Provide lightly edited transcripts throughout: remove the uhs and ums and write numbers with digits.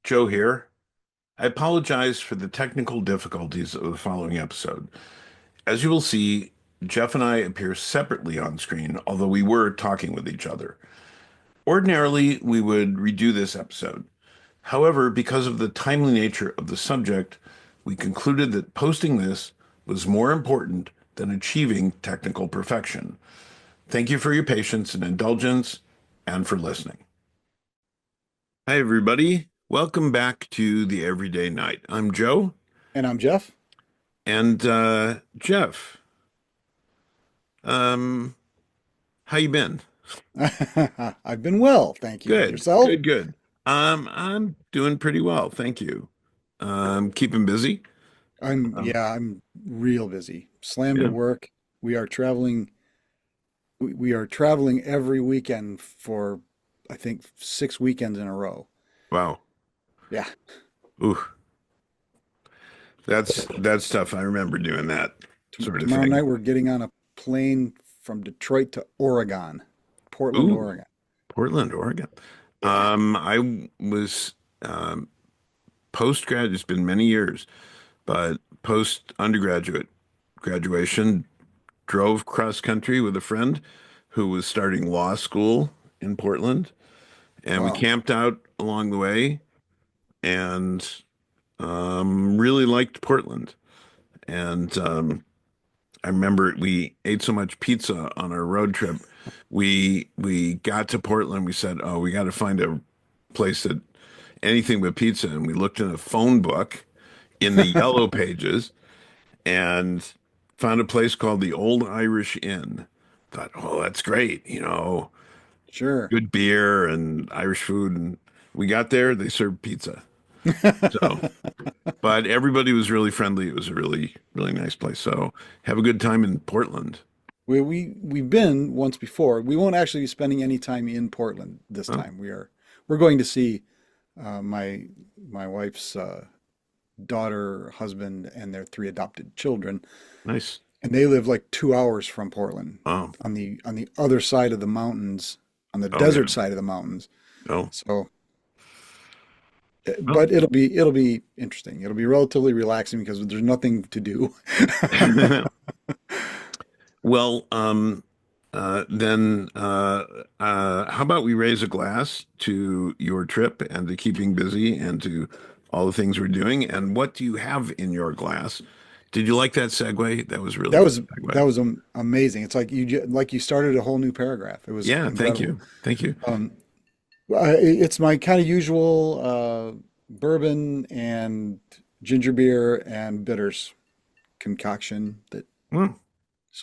Joe here. I apologize for the technical difficulties of the following episode. As you will see, Jeff and I appear separately on screen, although we were talking with each other. Ordinarily, we would redo this episode. However, because of the timely nature of the subject, we concluded that posting this was more important than achieving technical perfection. Thank you for your patience and indulgence and for listening. Hi, everybody. Welcome back to the Everyday Night. I'm Joe. And I'm Jeff. And Jeff, um, how you been? I've been well, thank you. Good, Yourself? good, good. I'm doing pretty well, thank you. Keeping busy. Um, I'm real busy. Slammed at yeah. work. We are traveling we are traveling every weekend for I think 6 weekends in a row. Wow. Yeah. Ooh, that's tough. I remember doing that sort of Tomorrow night thing. we're getting on a plane from Detroit to Oregon, Portland, Ooh, Oregon. Portland, Oregon. Yeah. I was postgrad. It's been many years, but post undergraduate graduation, drove cross country with a friend who was starting law school in Portland, and we Wow. camped out along the way and really liked Portland. And I remember we ate so much pizza on our road trip. We got to Portland. We said, "Oh, we got to find a place that anything but pizza." And we looked in a phone book in the yellow pages and found a place called the Old Irish Inn. Thought, oh, that's great, Sure. good beer and Irish food. And we got there, they served pizza. So, but everybody was really friendly. It was a really, really nice place. So have a good time in Portland. We've been once before. We won't actually be spending any time in Portland this Oh, time. We're going to see my wife's daughter, husband, and their three adopted children, nice. and they live like 2 hours from Portland, Oh, on the other side of the mountains, on the oh yeah. desert side of the mountains. Oh, So, oh. but it'll be interesting. It'll be relatively relaxing because there's nothing to do. Well, then how about we raise a glass to your trip and to keeping busy and to all the things we're doing? And what do you have in your glass? Did you like that segue? That was really That good was segue. amazing. It's like like you started a whole new paragraph. It was Yeah, thank incredible. you. Thank you. Um, it's my kind of usual bourbon and ginger beer and bitters concoction that Well,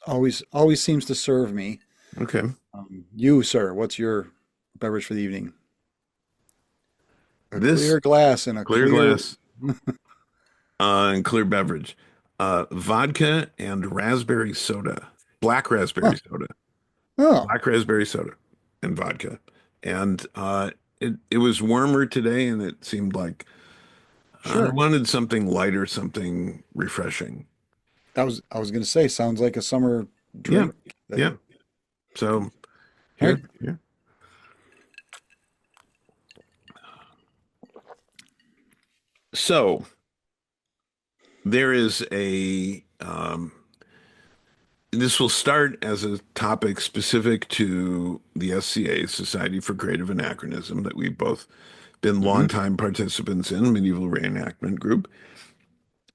always seems to serve me. okay. You, sir, what's your beverage for the evening? A This clear glass and a clear clear. glass and clear beverage, vodka and raspberry soda, Huh. Oh, black raspberry soda and vodka. And it was warmer today, and it seemed like I sure. wanted something lighter, something refreshing. I was going to say sounds like a summer Yeah, drink. That, yeah. So all right. here. So there is a this will start as a topic specific to the SCA, Society for Creative Anachronism, that we've both been Hmm. longtime participants in, medieval reenactment group.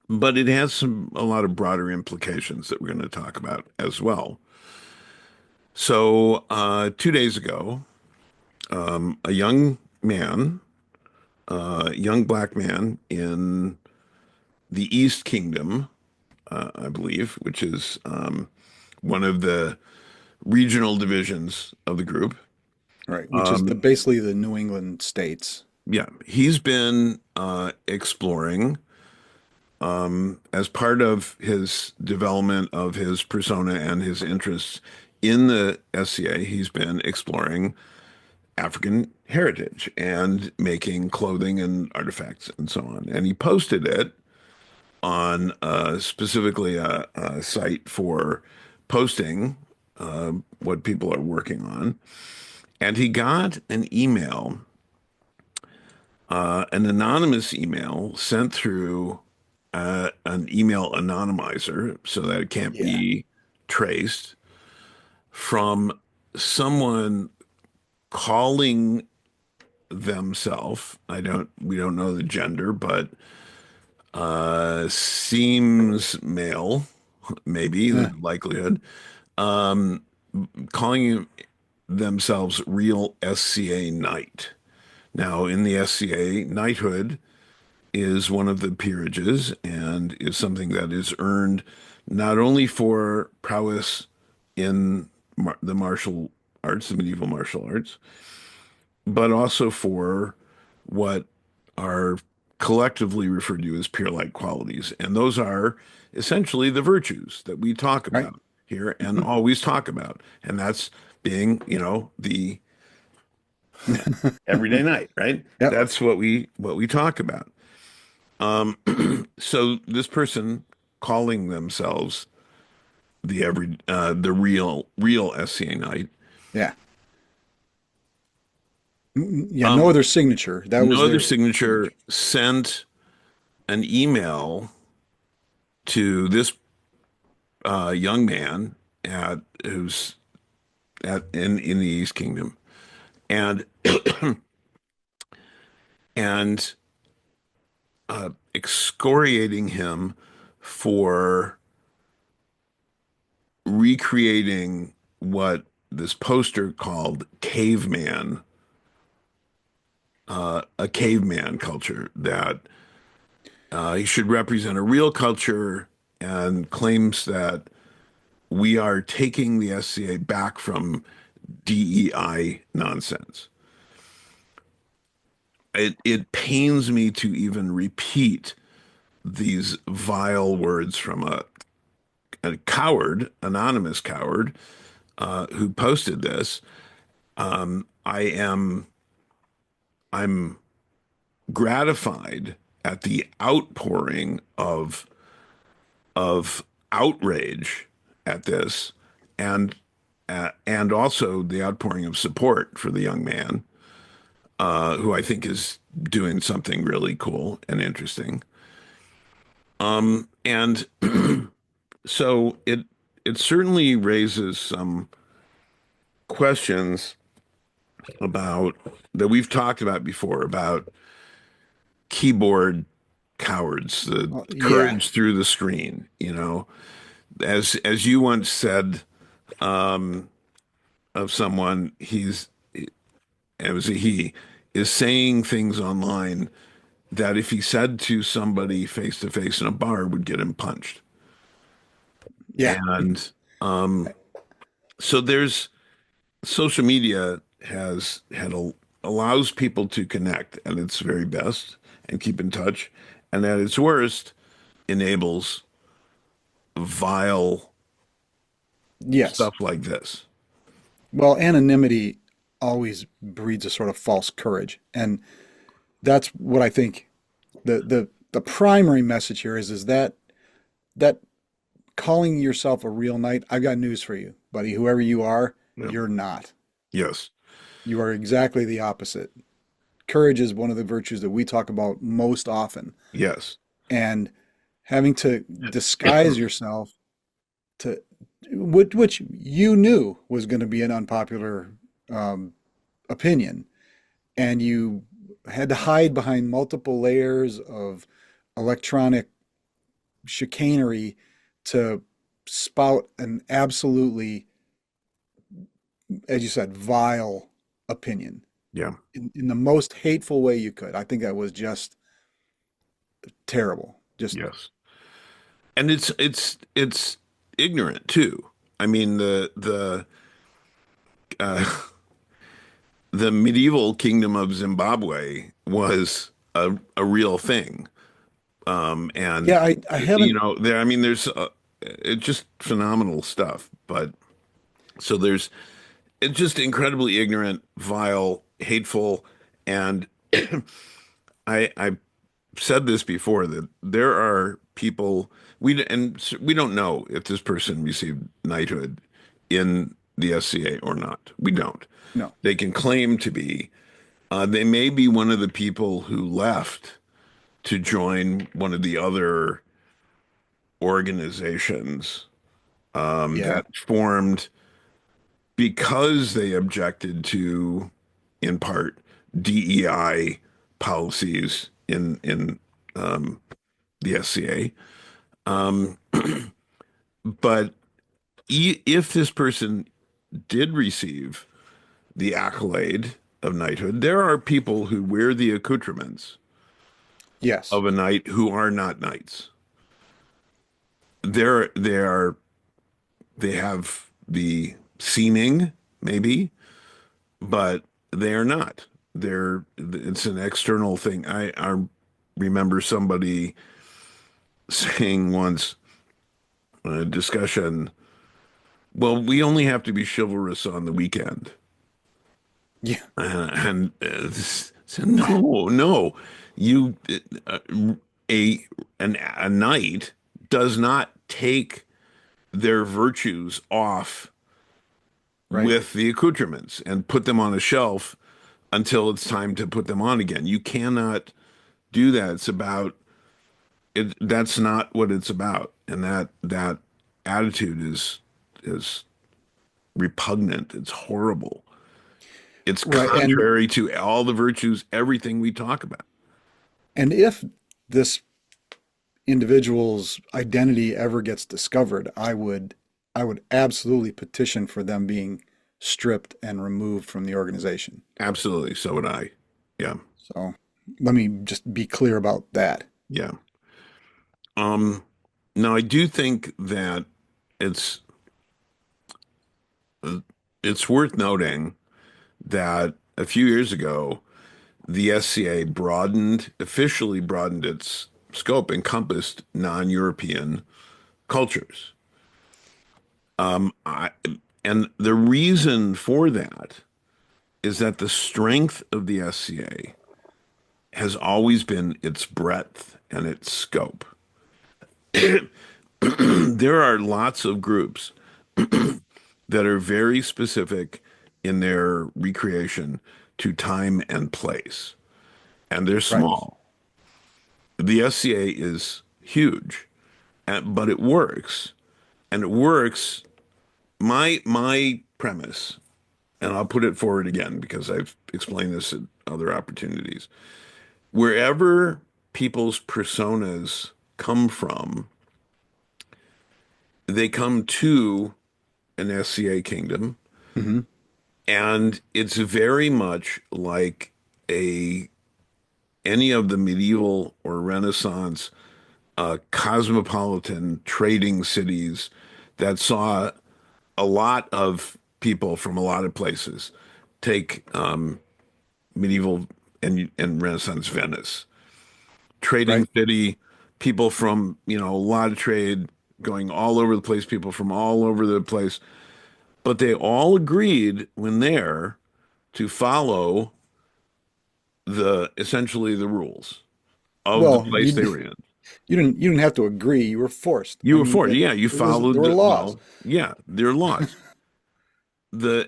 But it has a lot of broader implications that we're going to talk about as well. So 2 days ago, a young black man in the East Kingdom, I believe, which is one of the regional divisions of the group. Right, which is Um, basically the New England states. yeah, he's been exploring as part of his development of his persona and his interests in the SCA. He's been exploring African heritage and making clothing and artifacts and so on. And he posted it on specifically a site for posting what people are working on. And he got an email an anonymous email sent through an email anonymizer so that it can't Yeah. be traced from someone calling themselves. We don't know the gender, but seems male, maybe Eh, the likelihood. Um, calling themselves real SCA knight. Now, in the SCA, knighthood is one of the peerages and is something that is earned not only for prowess in the martial arts, the medieval martial arts, but also for what are collectively referred to as peer-like qualities. And those are essentially the virtues that we talk right. about here and Hmm. always talk about. And that's being, the everyday knight, right? Yep. That's what we talk about. So this person calling themselves the real SCA knight, Yeah. Yeah. No um, other signature. That was no other their signature signature. sent an email to this young man at who's at in the East Kingdom, and and excoriating him for recreating what this poster called a caveman culture, that he should represent a real culture, and claims that we are taking the SCA back from DEI nonsense. It pains me to even repeat these vile words from a coward, anonymous coward, who posted this. I'm gratified at the outpouring of outrage at this, and and also the outpouring of support for the young man, who I think is doing something really cool and interesting. And so it certainly raises some questions about that we've talked about before, about keyboard cowards, the Yeah. courage through the screen, as you once said of someone, it was a he, is saying things online that if he said to somebody face to face in a bar would get him punched. Yeah. And so there's social media allows people to connect at its very best and keep in touch, and at its worst enables vile Yes. stuff like this. Well, anonymity always breeds a sort of false courage, and that's what I think the primary message here is that calling yourself a real knight, I've got news for you, buddy. Whoever you are, Yeah. you're not. Yes. You are exactly the opposite. Courage is one of the virtues that we talk about most often, Yes. and having to disguise yourself to which you knew was going to be an unpopular um, opinion, and you had to hide behind multiple layers of electronic chicanery to spout an absolutely, as you said, vile opinion Yeah. in the most hateful way you could. I think that was just terrible. Just Yes. And it's ignorant too. I mean, uh, the medieval kingdom of Zimbabwe was a real thing. And yeah, I haven't. there. I mean, there's it's just phenomenal stuff. But so there's it's just incredibly ignorant, vile, hateful, and I said this before, that there are people we don't know if this person received knighthood in the SCA or not. We don't. No. They can claim to be. They may be one of the people who left to join one of the other organizations Yeah. that formed because they objected to, in part, DEI policies in the SCA. Um, but if this person did receive the accolade of knighthood, there are people who wear the accoutrements Yes. of a knight who are not knights. They have the seeming, maybe, but they are not. It's an external thing. I remember somebody saying once in a discussion, well, we only have to be chivalrous on the weekend. Yeah. And said, no, no, you uh, a a knight does not take their virtues off Right. with the accoutrements and put them on a shelf until it's time to put them on again. You cannot do that. It's about it. That's not what it's about. And that attitude is repugnant. It's horrible. It's Right. And contrary to all the virtues, everything we talk about. if this individual's identity ever gets discovered, I would absolutely petition for them being stripped and removed from the organization. Absolutely. So would I. Yeah. So let me just be clear about that. Yeah. Um, Now I do think that it's it's worth noting that a few years ago, the SCA officially broadened its scope, encompassed non-European cultures. Um, I, and the reason for that is that the strength of the SCA has always been its breadth and its scope. There are lots of groups that are very specific in their recreation to time and place, and they're Right. small. The SCA is huge, but it works, and it works. My premise, and I'll put it forward again because I've explained this at other opportunities. Wherever people's personas come from, they come to an SCA kingdom, Hmm. and it's very much like a any of the medieval or Renaissance cosmopolitan trading cities that saw a lot of people from a lot of places. Take medieval and Renaissance Venice, trading Right. city, people from a lot of trade going all over the place, people from all over the place, but they all agreed when there to follow the essentially the rules of the Well, place they were in. you didn't have to agree. You were forced. I You were mean, for it. Yeah, you there followed were the, laws. well, yeah, there are laws.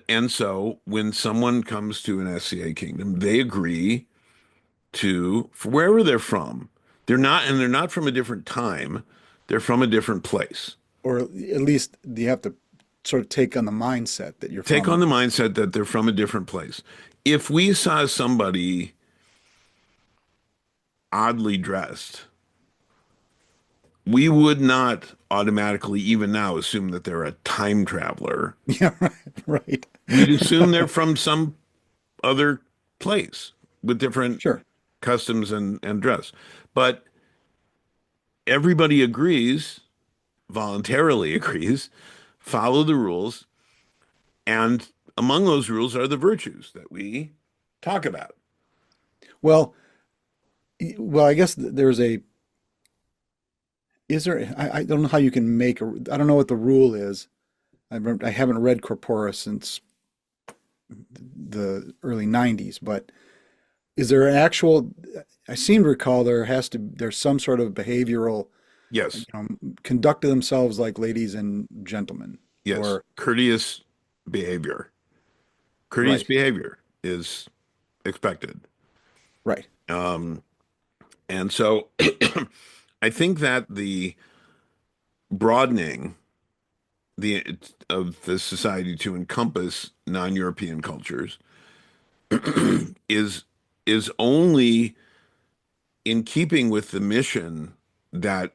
And so when someone comes to an SCA kingdom, they agree to for wherever they're from. They're not from a different time. They're from a different place. Or at least you have to sort of take on the mindset that you're Take on from. the mindset that they're from a different place. If we saw somebody oddly dressed, we would not automatically, even now, assume that they're a time traveler. Yeah, right, We'd assume they're right. from some other place with different Sure. customs and dress. But everybody agrees, voluntarily agrees, follow the rules, and among those rules are the virtues that we talk about. Well, well, I guess there's a is there I don't know how you can make a I don't know what the rule is. I haven't read Corpora since the early 90s, but is there an actual I seem to recall there's some sort of behavioral, Yes, conduct themselves like ladies and gentlemen, yes. or Courteous behavior. Courteous right. behavior is, expected. Right. Um, and so I think that the broadening the of the society to encompass non-European cultures is is only in keeping with the mission that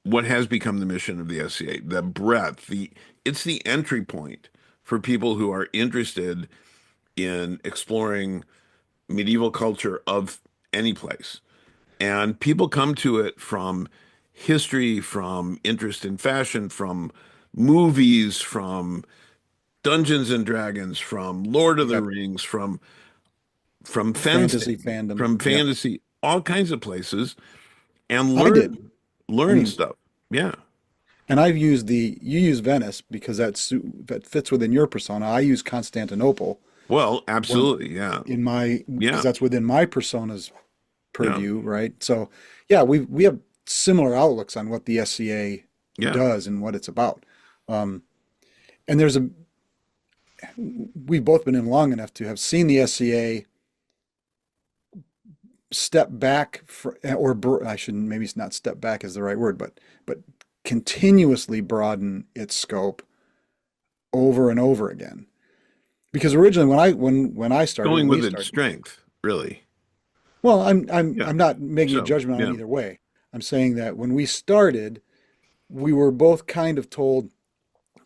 what has become the mission of the SCA, the breadth, the it's the entry point for people who are interested in exploring medieval culture of any place. And people come to it from history, from interest in fashion, from movies, from Dungeons and Dragons, from Lord of the Yep. Rings, from Fantasy fencing, fandom. from Yep. fantasy, all kinds of places, and I did. learn And stuff. Yeah. I've used you use Venice because that fits within your persona. I use Constantinople Well, when absolutely. Yeah. in my because Yeah. that's within my persona's Yeah. purview, right? So yeah, we have similar outlooks on what the SCA Yeah. does and what it's about. Um, and we've both been in long enough to have seen the SCA step back I shouldn't, maybe it's not step back is the right word, but continuously broaden its scope over and over again. Because originally when I started, Going when we with its started, strength, really. well, Yeah. I'm not making a So, judgment on yeah. either way. I'm saying that when we started, we were both kind of told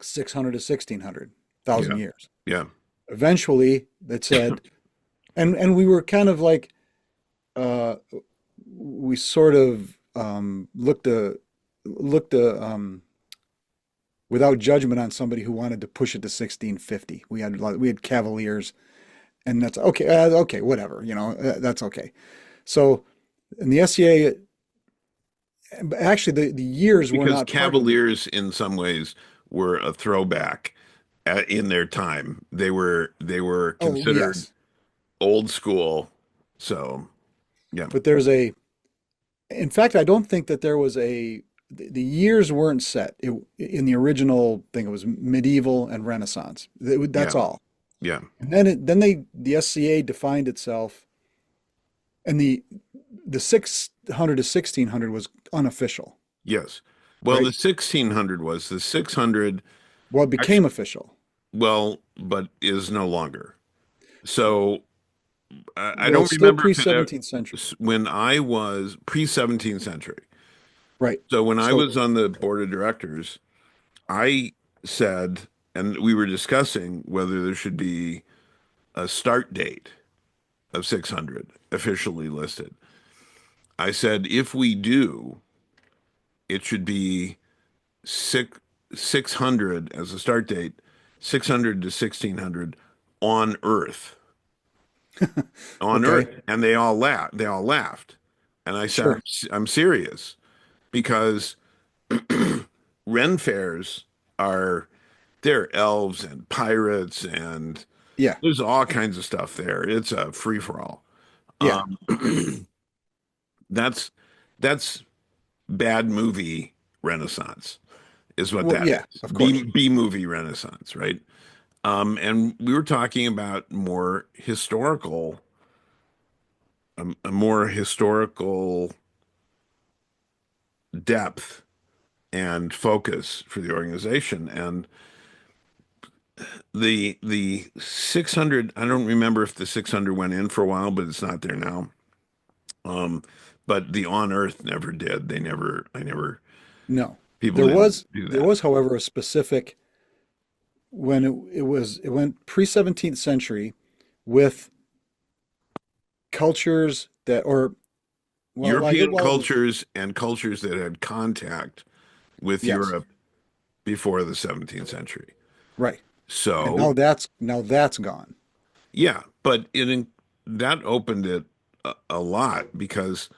600 to 1600, Yeah. 1,000 years. Yeah. Eventually, that said, and we were kind of like uh, we sort of looked without judgment on somebody who wanted to push it to 1650. We had Cavaliers, and that's okay. Okay, whatever, that's okay. So, in the SCA, actually, the years were Because not part of it. Cavaliers, in some ways, were a throwback in their time. They were Oh, considered yes, old school. So, yeah. but in fact, I don't think that there was the years weren't set in the original thing. It was medieval and Renaissance. Yeah. That's all. Yeah. And then the SCA defined itself, and the 600 to 1600 was unofficial, Yes. Well, right? the 1600 was the 600 Well, it became actually, official. well, but is no longer. So I Well, don't it's still remember if pre-17th century, when I was pre-17th century. right? So when I So, was on the board of directors, I said, and we were discussing whether there should be a start date of 600 officially listed. I said, if we do, it should be six 600 as a start date, 600 to 1600 on Earth, on okay, Earth, and they all laughed. They all laughed, and I said, sure, I'm serious because Ren fairs are they're elves and pirates and yeah, there's all kinds of stuff there. It's a free for all. yeah. Um, that's that's bad movie renaissance is what Well, that yeah, is. of course, B movie renaissance, right? And we were talking about a more historical depth and focus for the organization. And the 600, I don't remember if the 600 went in for a while, but it's not there now. Um, but the on Earth never did. I never, no. people didn't do There that. was, however, a specific when it went pre-17th century with cultures that or well, I guess European well, cultures and cultures that had contact with yes, Europe before the 17th century. right. And So, now that's gone. yeah, but that opened it a lot because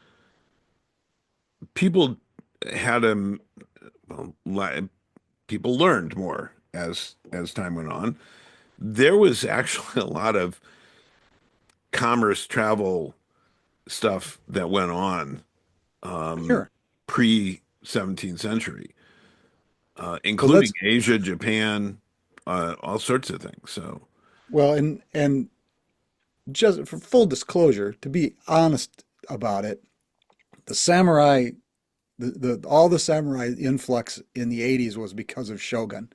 people had a well, people learned more as time went on. There was actually a lot of commerce travel stuff that went on um, Sure. pre 17th century, Well, including Asia, Japan, all sorts of things. So well, and just for full disclosure, to be honest about it, the samurai, the all the samurai influx in the 80s was because of Shogun,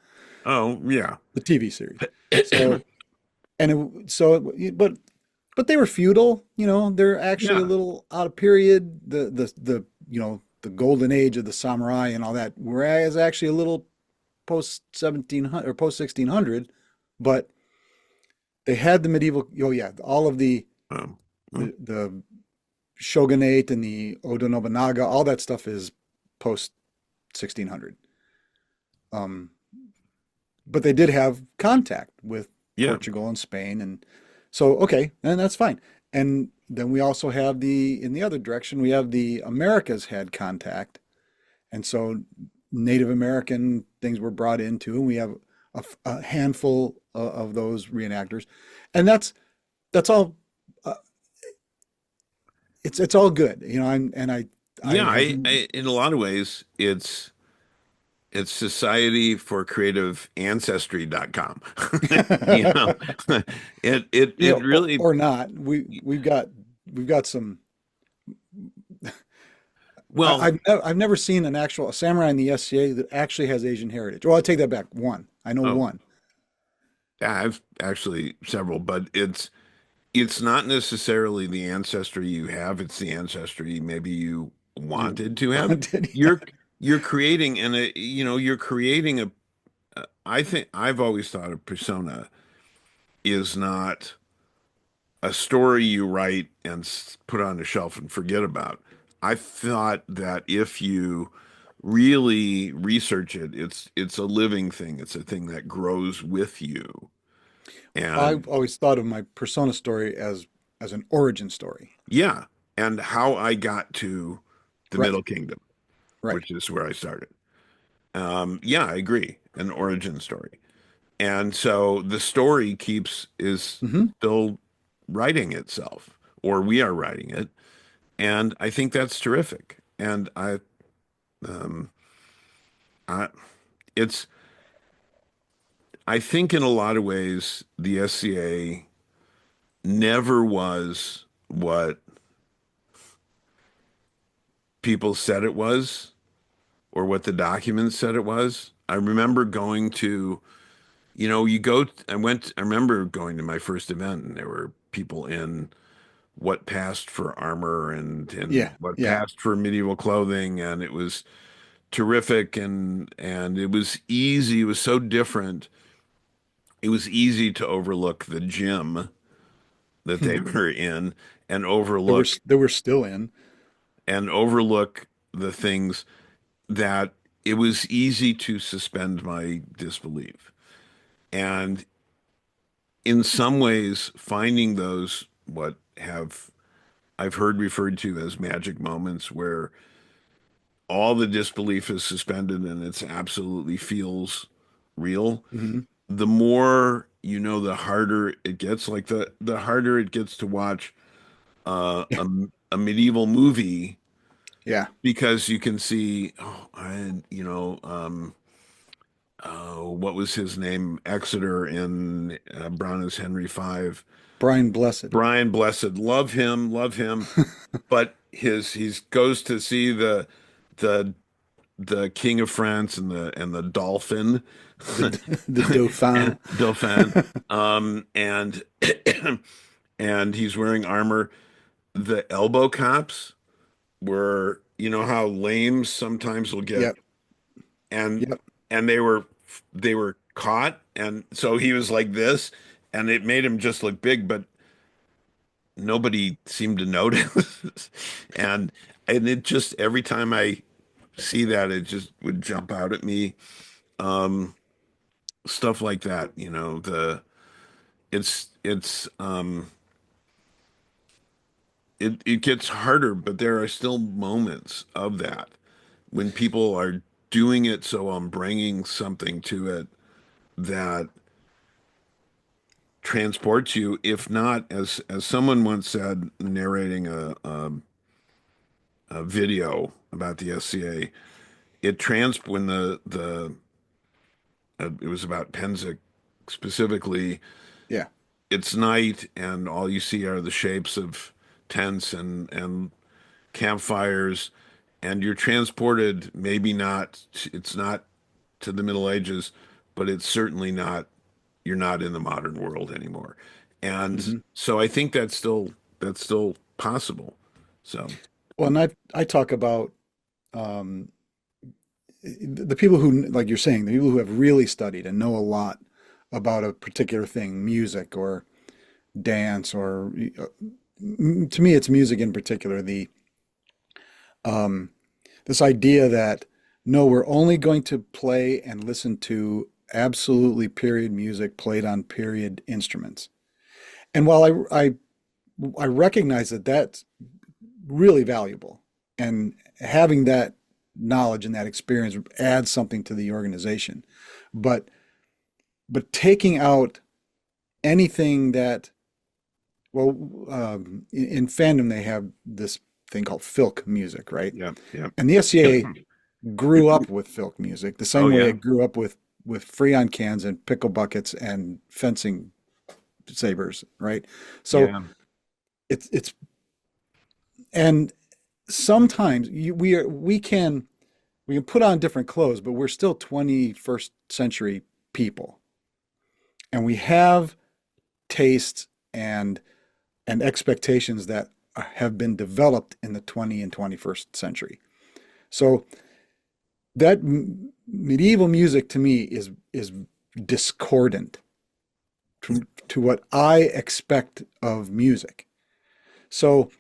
Oh, yeah. the TV series. So, but they were feudal, they're actually a Yeah. little out of period, the golden age of the samurai and all that, whereas actually a little post 1700 or post 1600, but they had the medieval, oh yeah, all of Um, well, the shogunate and the Oda Nobunaga, all that stuff is post 1600. Um, but they did have contact with yeah. Portugal and Spain, and so okay, and that's fine. And then we also have in the other direction, we have the Americas had contact, and so Native American things were brought into, and we have a handful of those reenactors, and that's all. Uh, it's all good, I Yeah, have in a lot of ways, it's Society for Creative Ancestry.com. You know, it really, or not. We've got some. well, I've never seen a samurai in the SCA that actually has Asian heritage. Well, I take that back. One, I know oh, one. I've actually several, but it's not necessarily the ancestry you have, it's the ancestry maybe you You wanted to have. wanted, yeah. You're you're creating and you're creating I think I've always thought a persona is not a story you write and put on a shelf and forget about. I thought that if you really research it, it's a living thing. It's a thing that grows with you. I've And always thought of my persona story as an origin story. yeah, and how I got to the Right, Middle Kingdom, right. which is where I started. Yeah, I agree. An origin story. And so the story is Hmm. still writing itself, or we are writing it. And I think that's terrific. And um, I, it's, I think in a lot of ways, the SCA never was what people said it was or what the documents said it was. I remember going to, I remember going to my first event and there were people in what passed for armor and Yeah, what yeah. passed for medieval clothing. And it was terrific and it was easy. It was so different. It was easy to overlook the gym that they were in and overlook That we're still in. the things that it was easy to suspend my disbelief. And in some ways, finding those what have I've heard referred to as magic moments where all the disbelief is suspended and it's absolutely feels real. Hmm. The more you know, the harder it gets. Like the harder it gets to watch uh, Yeah, a, a medieval movie yeah. because you can see, what was his name? Exeter in Brown as Henry V. Brian Blessed. Brian Blessed, love him, but he goes to see the the King of France and the Dolphin, the the Dauphin. Dauphin, and and he's wearing armor. The elbow cops were, you know how lames sometimes will get, Yep, and yep. and they were caught, and so he was like this, and it made him just look big, but nobody seemed to notice, and it just every time I see that, it just would jump out at me. Um, Stuff like that, it gets harder, but there are still moments of that when people are doing it, so I'm bringing something to it that transports you, if not, as someone once said, narrating a video about the SCA, when the it was about Penzic specifically, Yeah. it's night and all you see are the shapes of tents and campfires, and you're transported, maybe not, it's not to the Middle Ages, but it's certainly not, you're not in the modern world anymore. And Hmm. so I think that's still possible. So Well, and I talk about um, the people who, like you're saying, the people who have really studied and know a lot about a particular thing, music or dance, or to me, it's music in particular. The um, this idea that no, we're only going to play and listen to absolutely period music played on period instruments. And while I recognize that that's really valuable, and having that knowledge and that experience adds something to the organization, but taking out anything that, well, in fandom they have this thing called filk music, right? yeah, yeah. And the SCA grew up with filk music the Oh same way yeah, it grew up with Freon cans and pickle buckets and fencing sabers, right? So yeah. it's and sometimes we can put on different clothes, but we're still 21st century people, and we have tastes and expectations that have been developed in the 20 and 21st century. So that medieval music to me is discordant to what I expect of music. So,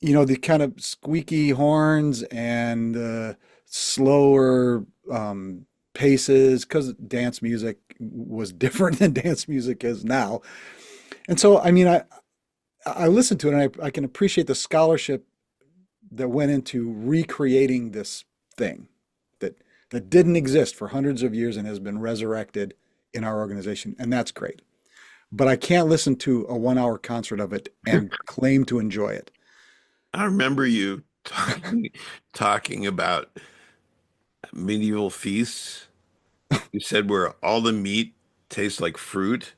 the kind of squeaky horns and slower paces, because dance music was different than dance music is now. And so, I mean, I listen to it and I can appreciate the scholarship that went into recreating this thing that didn't exist for hundreds of years and has been resurrected in our organization, and that's great. But I can't listen to a 1 hour concert of it and claim to enjoy it. I remember you talking about medieval feasts. You said where all the meat tastes like fruit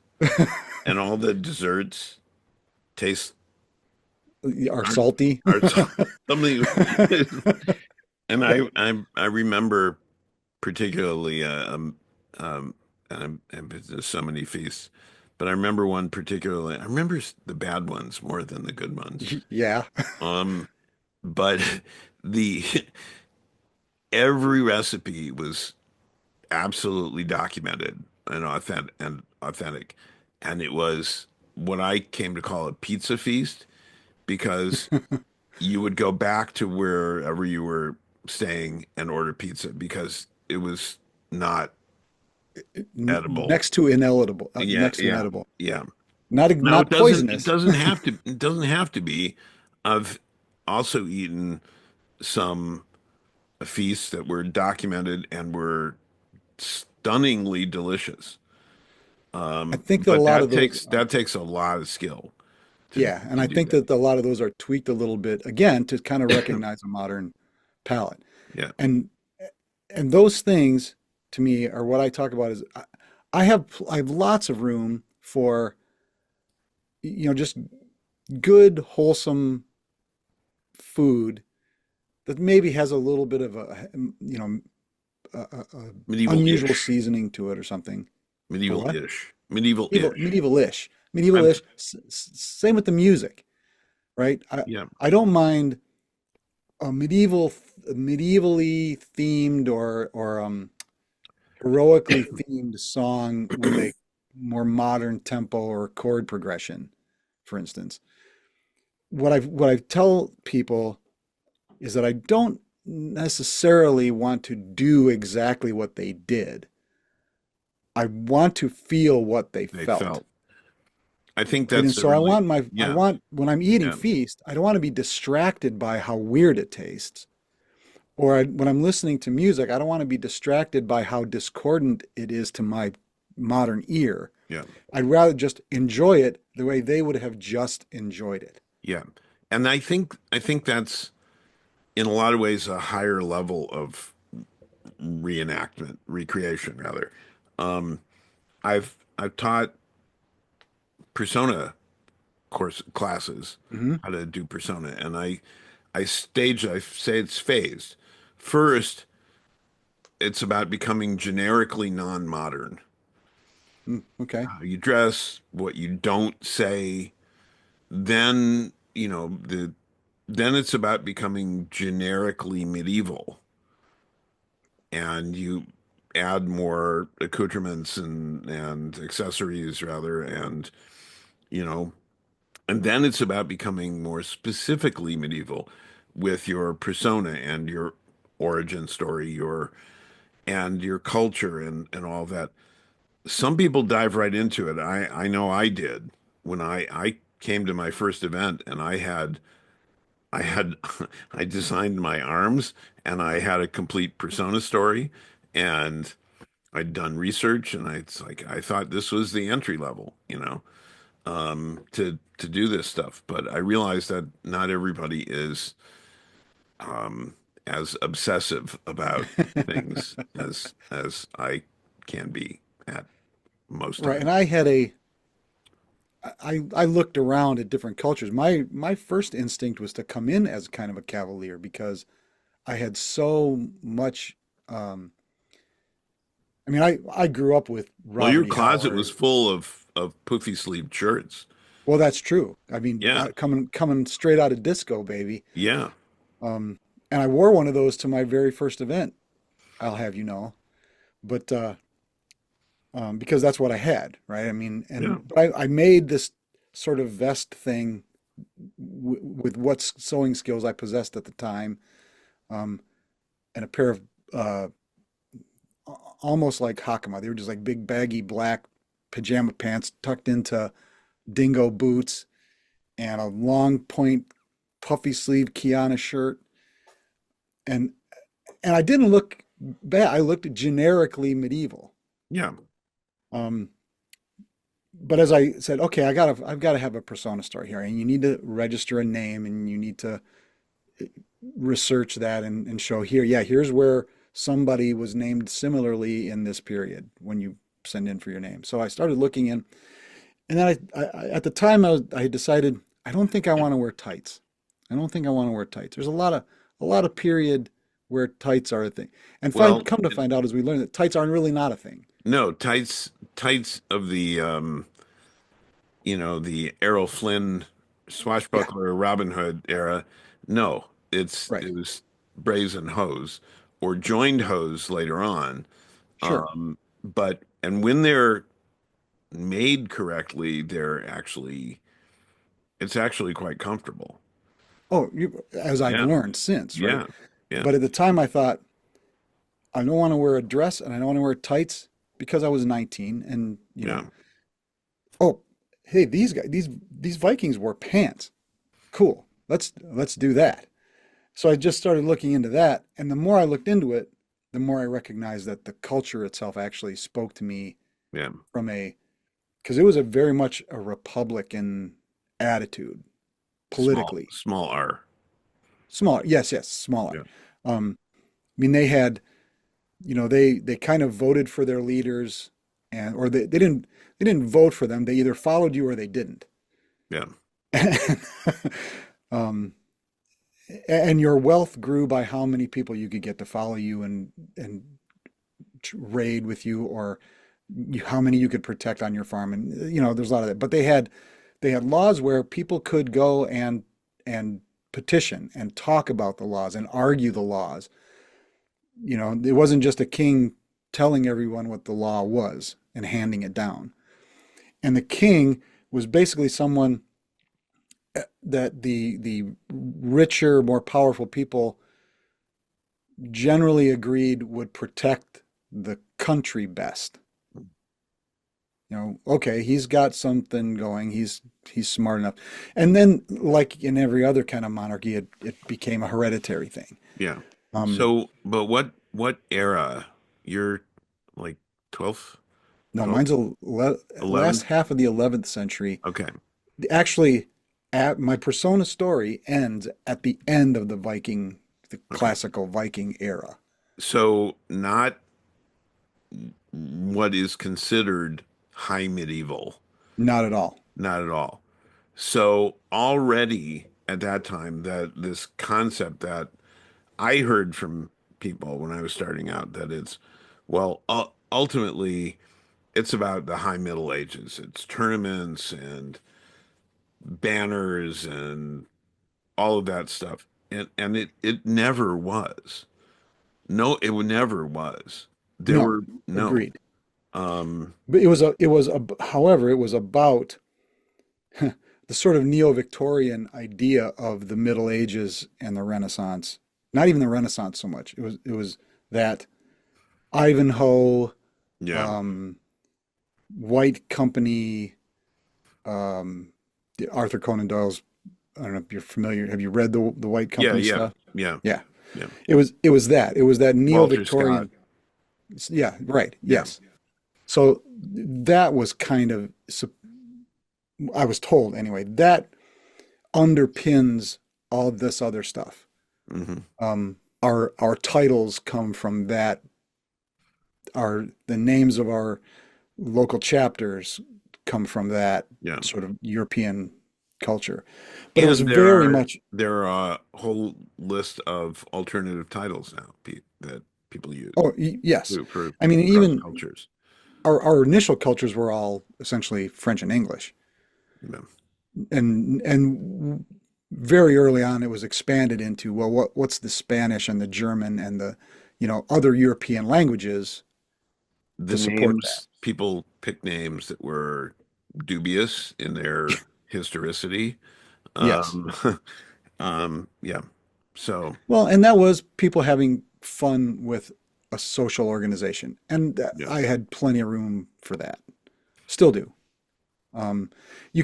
and all the desserts taste Are aren't salty. aren't something. And I remember particularly um and there's so many feasts, but I remember one particularly. I remember the bad ones more than the good ones. Yeah. Um, but the every recipe was absolutely documented and authentic, and it was what I came to call a pizza feast because you would go back to wherever you were staying and order pizza because it was not edible. Next to inedible, Yeah, next to yeah, inedible. yeah. Now Not poisonous. it doesn't have to be. I've also eaten some feasts that were documented and were stunningly delicious. I think that a But lot of those that are, takes a lot of skill yeah, and to I do think that. that a lot of those are tweaked a little bit again to kind of recognize a modern palate. Yeah. And those things to me are what I talk about is I have lots of room for just good wholesome food that maybe has a little bit of a unusual Medieval-ish. seasoning to it or something. A what? Medieval-ish. Medieval-ish. Medieval-ish. I'm Medieval-ish. Same with the music, right? yeah. I don't mind a medievally themed or heroically themed song with a more modern tempo or chord progression, for instance. What I tell people is that I don't necessarily want to do exactly what they did. I want to feel what they They felt. felt. I think Right. And that's a so really I yeah, want, when I'm eating yeah, feast, I don't want to be distracted by how weird it tastes. Or when I'm listening to music, I don't want to be distracted by how discordant it is to my modern ear. yeah, I'd rather just enjoy it the way they would have just enjoyed it. yeah. And I think that's in a lot of ways a higher level of recreation rather. Um, I've taught persona classes, Hmm. how to do persona, and I say it's phased. First, it's about becoming generically non-modern. Okay. How you dress, what you don't say. Then, then it's about becoming generically medieval, and you add more accoutrements and accessories rather, and you know, and then it's about becoming more specifically medieval with your persona and your origin story, your culture and all that. Some people dive right into it. I know I did when I came to my first event and I had I designed my arms and I had a complete persona story and I'd done research and it's like I thought this was the entry level, to do this stuff. But I realized that not everybody is um, as obsessive about things as I can be at most Right. And times. I looked around at different cultures. My first instinct was to come in as kind of a cavalier because I had so much. Um, I grew up with Well, Robert your E. closet was Howard. full of poofy sleeved shirts. Well, that's true. Yeah, Coming straight out of disco, baby. yeah, Um, and I wore one of those to my very first event. I'll have you know, but because that's what I had, right? I mean, yeah. and but I made this sort of vest thing with what sewing skills I possessed at the time, um, and a pair of uh, almost like hakama. They were just like big baggy black pajama pants tucked into dingo boots and a long point puffy sleeve Kiana shirt. And I didn't look bad. I looked generically medieval. Yeah. Um, but as I said, okay, I've got to have a persona story here, and you need to register a name, and you need to research that and show here, yeah, here's where somebody was named similarly in this period when you send in for your name. So I started looking in, and then at the time I had decided I don't think I want to wear tights. I don't think I want to wear tights. There's a lot of period where tights are a thing, and Well, come to find out as we learn that tights aren't really not a thing. no, tights of the the Errol Flynn Yeah, swashbuckler Robin Hood era. No, right, it was brazen hose or joined hose later on. sure. But and when they're made correctly, it's actually quite comfortable. Oh, as I've Yeah, learned since, right? yeah, yeah, But at the time I thought I don't want to wear a dress and I don't want to wear tights because I was 19 and yeah. oh, hey, these Vikings wore pants. Cool. Let's do that. So I just started looking into that, and the more I looked into it, the more I recognized that the culture itself actually spoke to me Yeah. from a because it was a very much a Republican attitude politically. Small R. Smaller, yes, yes, smaller. Yeah. I mean, they kind of voted for their leaders, and or they didn't vote for them. They either followed you or they didn't. Yeah. um, and your wealth grew by how many people you could get to follow you and raid with you, or how many you could protect on your farm. And there's a lot of that. But they had laws where people could go and petition and talk about the laws and argue the laws. It wasn't just a king telling everyone what the law was and handing it down. And the king was basically someone that the richer, more powerful people generally agreed would protect the country best. Okay, he's got something going. He's smart enough. And then, like in every other kind of monarchy, it became a hereditary thing. Yeah. Um, So, but what era? You're like 12th, no, 12th, mine's last 11th? half of the 11th century. Okay. Actually, my persona story ends at the end of the Okay. classical Viking era. So not what is considered high medieval. Not at all. not at all. So already at that time, that this concept that I heard from people when I was starting out, that it's, well, ultimately it's about the high Middle Ages. It's tournaments and banners and all of that stuff. And it never was. No, it never was. There No, were no. agreed. Um, But however, it was about the sort of neo-Victorian idea of the Middle Ages and the Renaissance. Not even the Renaissance so much. It was that Ivanhoe, yeah. um, White Company, um, Arthur Conan Doyle's. I don't know if you're familiar. Have you read the White Yeah, Company yeah, stuff? yeah, Yeah, yeah. it was that. It was that Walter Scott. neo-Victorian. Yeah, right. Yeah. Yes. So that was kind of, I was told anyway, that underpins all this other stuff. Hmm. Our titles come from that. The names of our local chapters come from that Yeah. sort of European culture. But it was And very much, there are a whole list of alternative titles now that people use oh, yes. for I mean, cross even cultures. our initial cultures were all essentially French and English. Yeah. And very early on it was expanded into, well, what's the Spanish and the German and the other European languages The to support that. names, people pick names that were dubious in their historicity. Yes. Um, yeah. So, Well, and that was people having fun with a social organization, and yeah. I had plenty of room for that. Still do. Um, you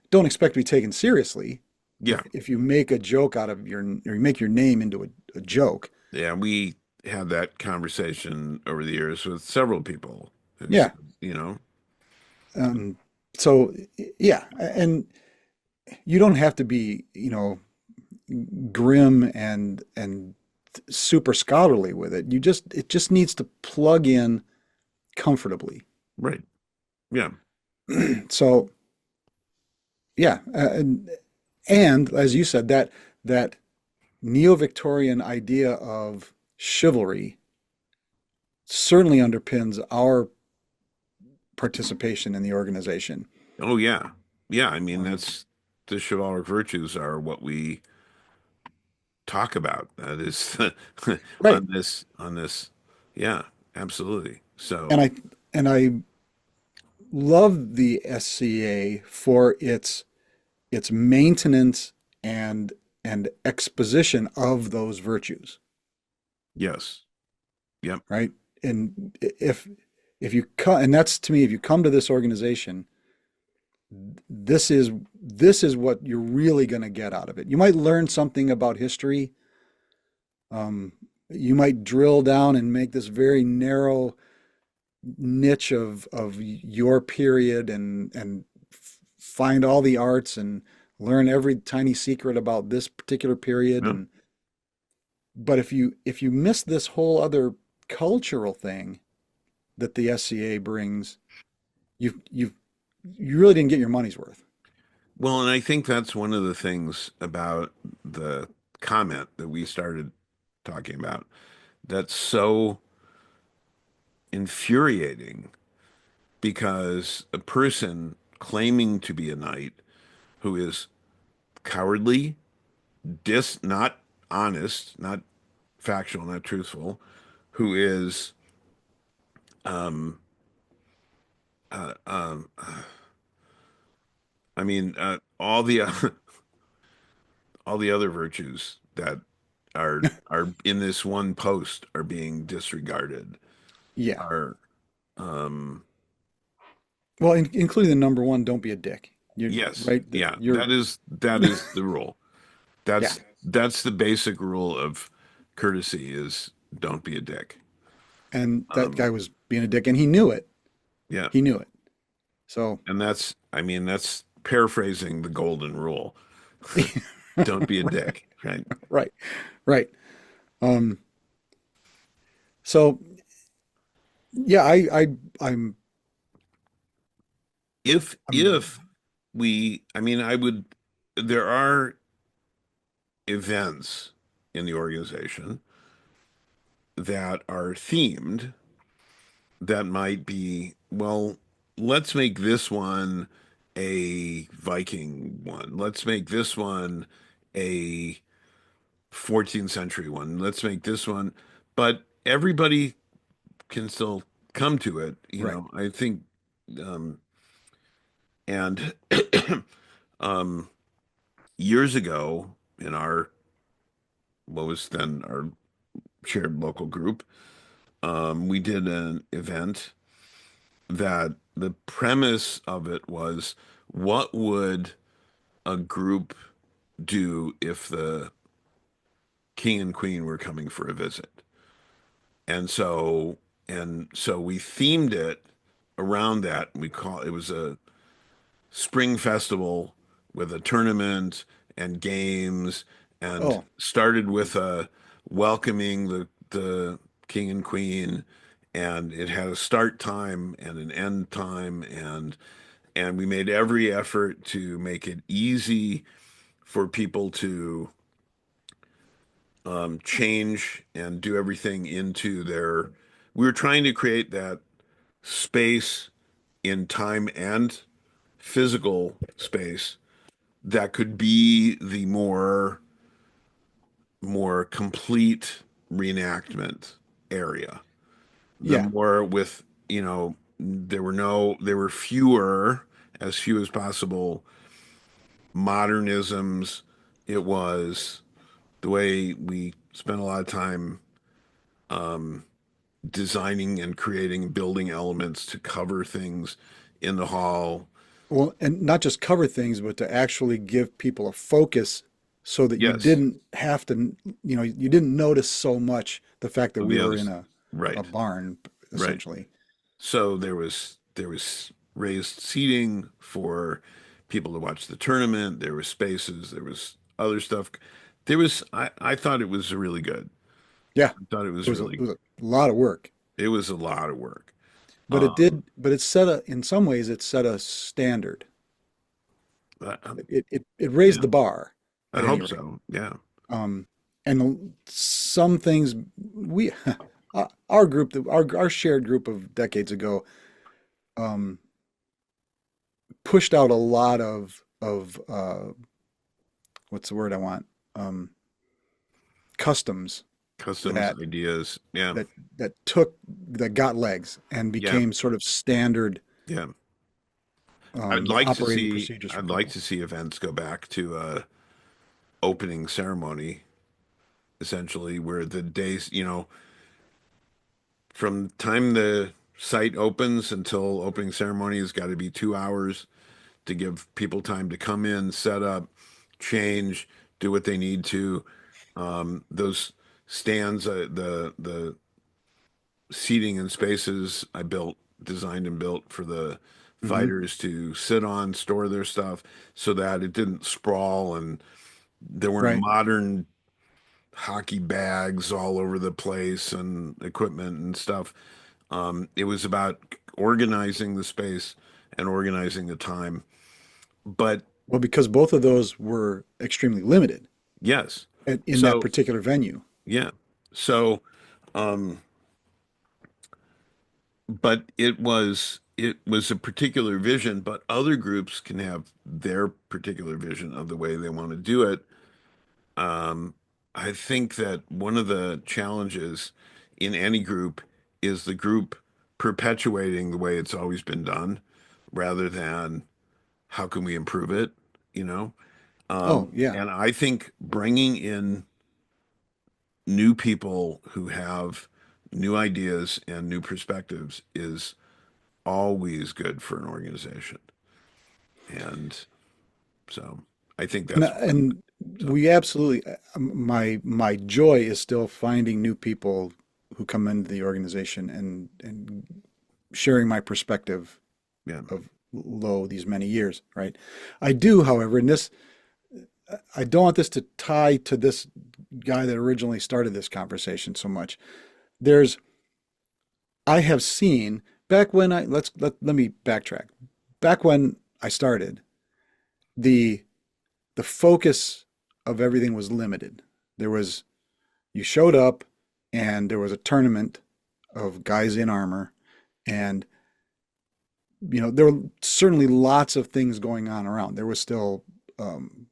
don't expect to be taken seriously Yeah. if you make a joke out of or you make your name into a joke. Yeah. We had that conversation over the years with several people who Yeah. said, you know, Um, so yeah, and you don't have to be, grim and super scholarly with it. It just needs to plug in comfortably. right. Yeah. So yeah, and as you said, that neo-Victorian idea of chivalry certainly underpins our participation in the organization. Oh, yeah. Yeah. I mean, Um, that's the chivalric virtues are what we talk about. That is right. on this. Yeah, absolutely. And So, I love the SCA for its maintenance and exposition of those virtues, yes. Yep. right? And if you come, and that's to me, if you come to this organization, this is what you're really going to get out of it. You might learn something about history. Um, you might drill down and make this very narrow niche of your period and find all the arts and learn every tiny secret about this particular period. Yeah. And but if you miss this whole other cultural thing that the SCA brings, you really didn't get your money's worth. Well, and I think that's one of the things about the comment that we started talking about that's so infuriating because a person claiming to be a knight who is cowardly, not honest, not factual, not truthful, who is um uh, um I mean all the all the other virtues that are in this one post are being disregarded Yeah. are um Well, including the number one, don't be a dick. You yes, right? yeah, You're that is the rule. yeah. That's the basic rule of courtesy is don't be a dick. And that um guy was being a dick, and he knew it. yeah, He knew it. So and that's, I mean, that's paraphrasing the golden rule. Don't be a dick, right? right, right. Um, so yeah, I'm If I'm I mean, there are events in the organization that are themed that might be, well, let's make this one a Viking one. Let's make this one a 14th century one. Let's make this one. But everybody can still come to it, Right. I think, um, and um, years ago in what was then our shared local group, we did an event that the premise of it was what would a group do if the king and queen were coming for a visit? And so we themed it around that. It was a spring festival with a tournament and games, and Oh, started with a welcoming the king and queen, and it had a start time and an end time, and we made every effort to make it easy for people to change and do everything into their. We were trying to create that space in time and physical space that could be the more complete reenactment area. The yeah. more with, there were fewer, as few as possible, modernisms. It was the way we spent a lot of time designing and creating building elements to cover things in the hall. Well, and not just cover things, but to actually give people a focus so that you Yes, didn't have to, you didn't notice so much the fact that of we the were others. in a Right, barn, right. essentially. So there was raised seating for people to watch the tournament. There were spaces. There was other stuff. I thought it was really good. Yeah, I thought it it was was really. a lot of work, It was a lot of work. but Um, it set in some ways, it set a standard. I, It raised yeah, the bar I at any hope rate. so. Yeah. Um, and some things we, our group, our shared group of decades ago, um, pushed out a lot of what's the word I want? Um, customs Customs, that ideas. Yeah. that that got legs and Yeah. became sort of standard Yeah. I'd like to operating see procedures for I'd like people. to see events go back to opening ceremony, essentially, where the days, from time the site opens until opening ceremony has got to be 2 hours to give people time to come in, set up, change, do what they need to. Those stands, the seating and spaces I designed and built for the Hmm. fighters to sit on, store their stuff so that it didn't sprawl and there weren't Right. modern hockey bags all over the place and equipment and stuff. It was about organizing the space and organizing the time. But Well, because both of those were extremely limited yes, in that so particular venue. yeah, so um, but it was a particular vision, but other groups can have their particular vision of the way they want to do it. Um, I think that one of the challenges in any group is the group perpetuating the way it's always been done rather than how can we improve it, you know? Oh, yeah. And I think bringing in new people who have new ideas and new perspectives is always good for an organization. And so I think And that's part of it. and So, we absolutely my joy is still finding new people who come into the organization and sharing my perspective yeah, of these many years, right? I do, however, and this I don't want this to tie to this guy that originally started this conversation so much. There's I have seen back when let me backtrack. Back when I started, the the focus of everything was limited. There was you showed up and there was a tournament of guys in armor, and there were certainly lots of things going on around. There was still um,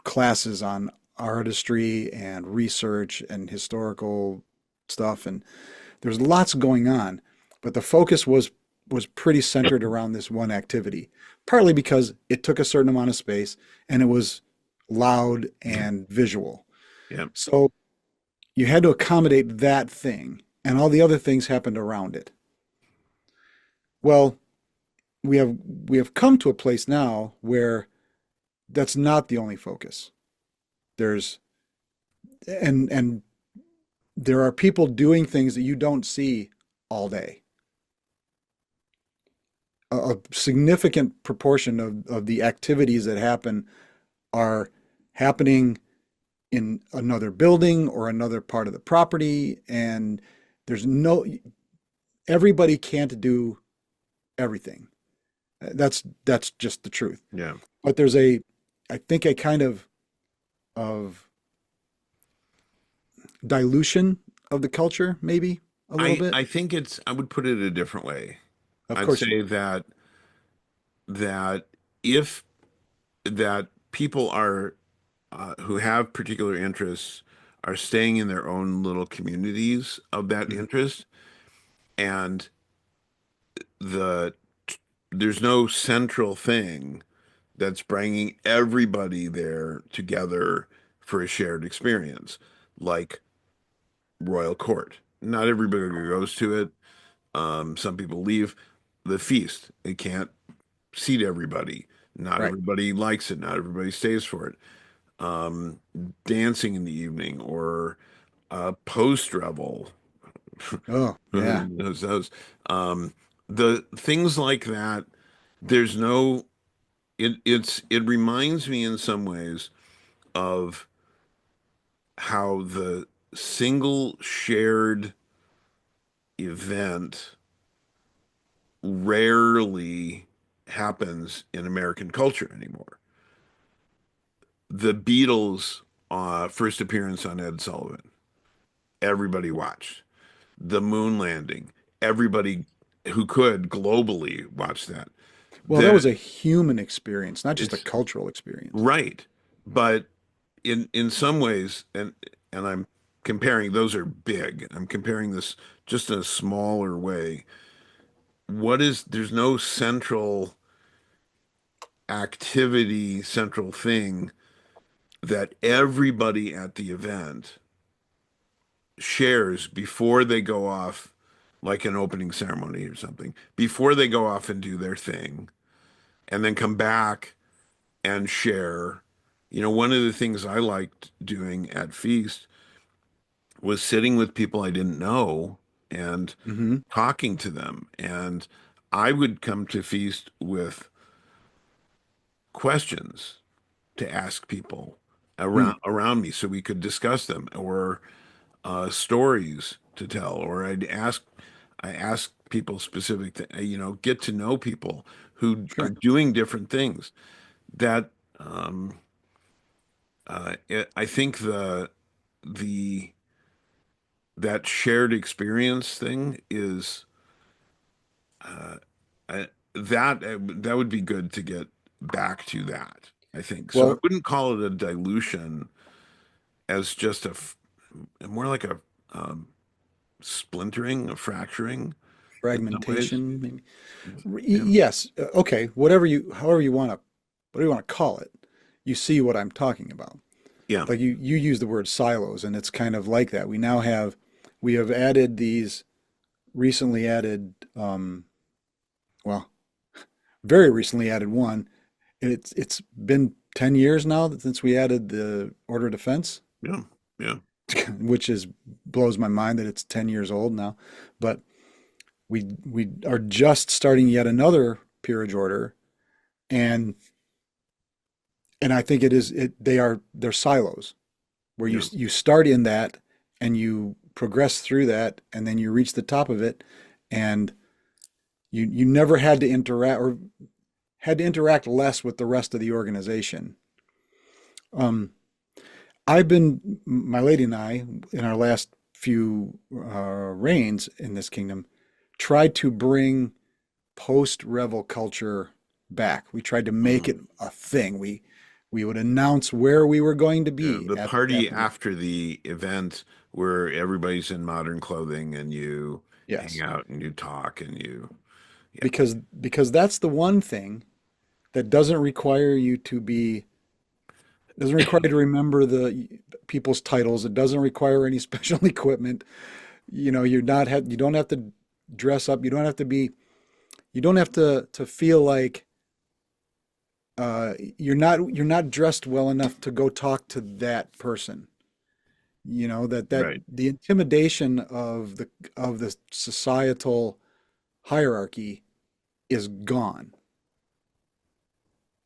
classes on artistry and research and historical stuff, and there was lots going on, but the focus was pretty centered around this one activity, partly because it took a certain amount of space and it was loud Yeah. and visual. Yeah. So you had to accommodate that thing, and all the other things happened around it. Well, we have come to a place now where that's not the only focus. There's and there are people doing things that you don't see all day. A significant proportion of the activities that happen are happening in another building or another part of the property, and there's no everybody can't do everything. That's just the truth. Yeah. But there's I think a kind of dilution of the culture, maybe a little bit. I think I would put it a different way. Of I'd course you say would. that if that people are who have particular interests are staying in their own little communities of that Mhm. interest, and the there's no central thing that's bringing everybody there together for a shared experience, like royal court. Not everybody goes to it. Some people leave the feast. They can't seat everybody. Not Right. everybody likes it. Not everybody stays for it. Um, Dancing in the evening or post revel. Oh, yeah. Those the things like that. There's no. It reminds me in some ways of how the single shared event rarely happens in American culture anymore. The Beatles' first appearance on Ed Sullivan, everybody watched. The moon landing, everybody who could globally watch that. Well, that The was a human experience, not just a it's cultural experience. right, but in some ways, and I'm comparing, those are big. I'm comparing this just in a smaller way. There's no central activity, central thing that everybody at the event shares before they go off, like an opening ceremony or something, before they go off and do their thing, and then come back and share. One of the things I liked doing at Feast was sitting with people I didn't know and Hmm. talking to them. And I would come to Feast with questions to ask people Hmm. around me so we could discuss them, or stories to tell, or I ask people specific get to know people who are Sure. doing different things. That I think the that shared experience thing is that would be good to get back to that, I think. So I Well, wouldn't call it a dilution as just more like a um, splintering, a fracturing in some ways. fragmentation, maybe. Yeah. Yes. Okay. However you want to, whatever you want to call it, you see what I'm talking about. Yeah. Like you use the word silos, and it's kind of like that. We have added these recently added, well, very recently added one. It's been 10 years now since we added the order of defense, Yeah. Yeah. which is blows my mind that it's 10 years old now. But we are just starting yet another peerage order, and I think they're silos where Yeah. you start in that and you progress through that and then you reach the top of it, and you never had to interact or had to interact less with the rest of the organization. Um, I've been, my lady and I, in our last few reigns in this kingdom, tried to bring post-revel culture back. We tried to make it Mhm. a thing. We would announce where we were going to Yeah, be the at party the after the event where everybody's in modern clothing and you hang yes, out and you talk and you, yeah, because that's the one thing that doesn't require you to remember the people's titles. It doesn't require any special equipment. You don't have to dress up. You don't have to feel like you're not dressed well enough to go talk to that person. That right, the intimidation of the societal hierarchy is gone,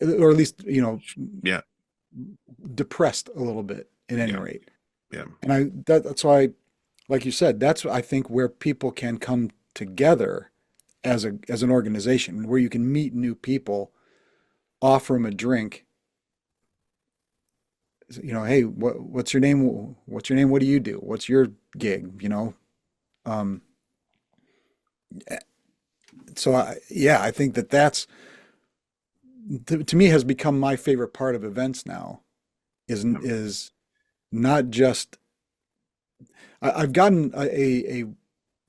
or at least yeah, depressed a little bit at any yeah, rate. yeah, And that's why, like you said, that's I think where people can come together as an organization, where you can meet new people, offer them a drink. Hey, what's your name? What's your name? What do you do? What's your gig? Um, yeah, I think that's to me has become my favorite part of events now. yeah. Is not just I've gotten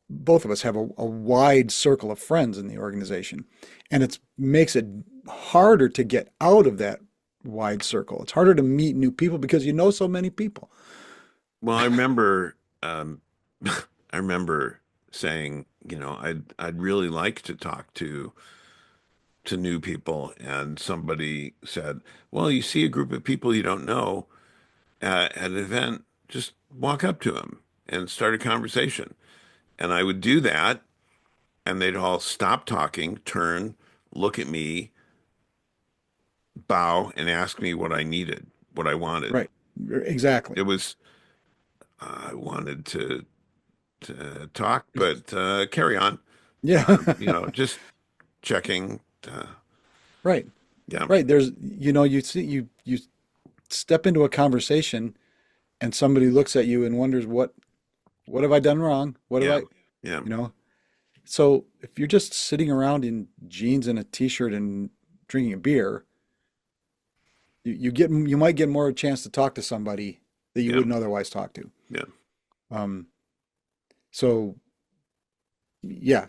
both of us have a wide circle of friends in the organization, and it makes it harder to get out of that wide circle. It's harder to meet new people because you know so many people. Well, I remember, I remember saying, I'd really like to talk to new people, and somebody said, "Well, you see a group of people you don't know at an event, just walk up to them and start a conversation." And I would do that, and they'd all stop talking, turn, look at me, bow, and ask me what I needed, what I wanted. Right. Exactly. It was I wanted to talk, but carry on. Yeah. Just checking. Right. Yeah, Right. You see, you step into a conversation and somebody looks at you and wonders what have I done wrong? What have yeah, I, yeah, you know? So if you're just sitting around in jeans and a t-shirt and drinking a beer, you might get more chance to talk to somebody that you yeah, wouldn't otherwise talk to. yeah, Um, so yeah,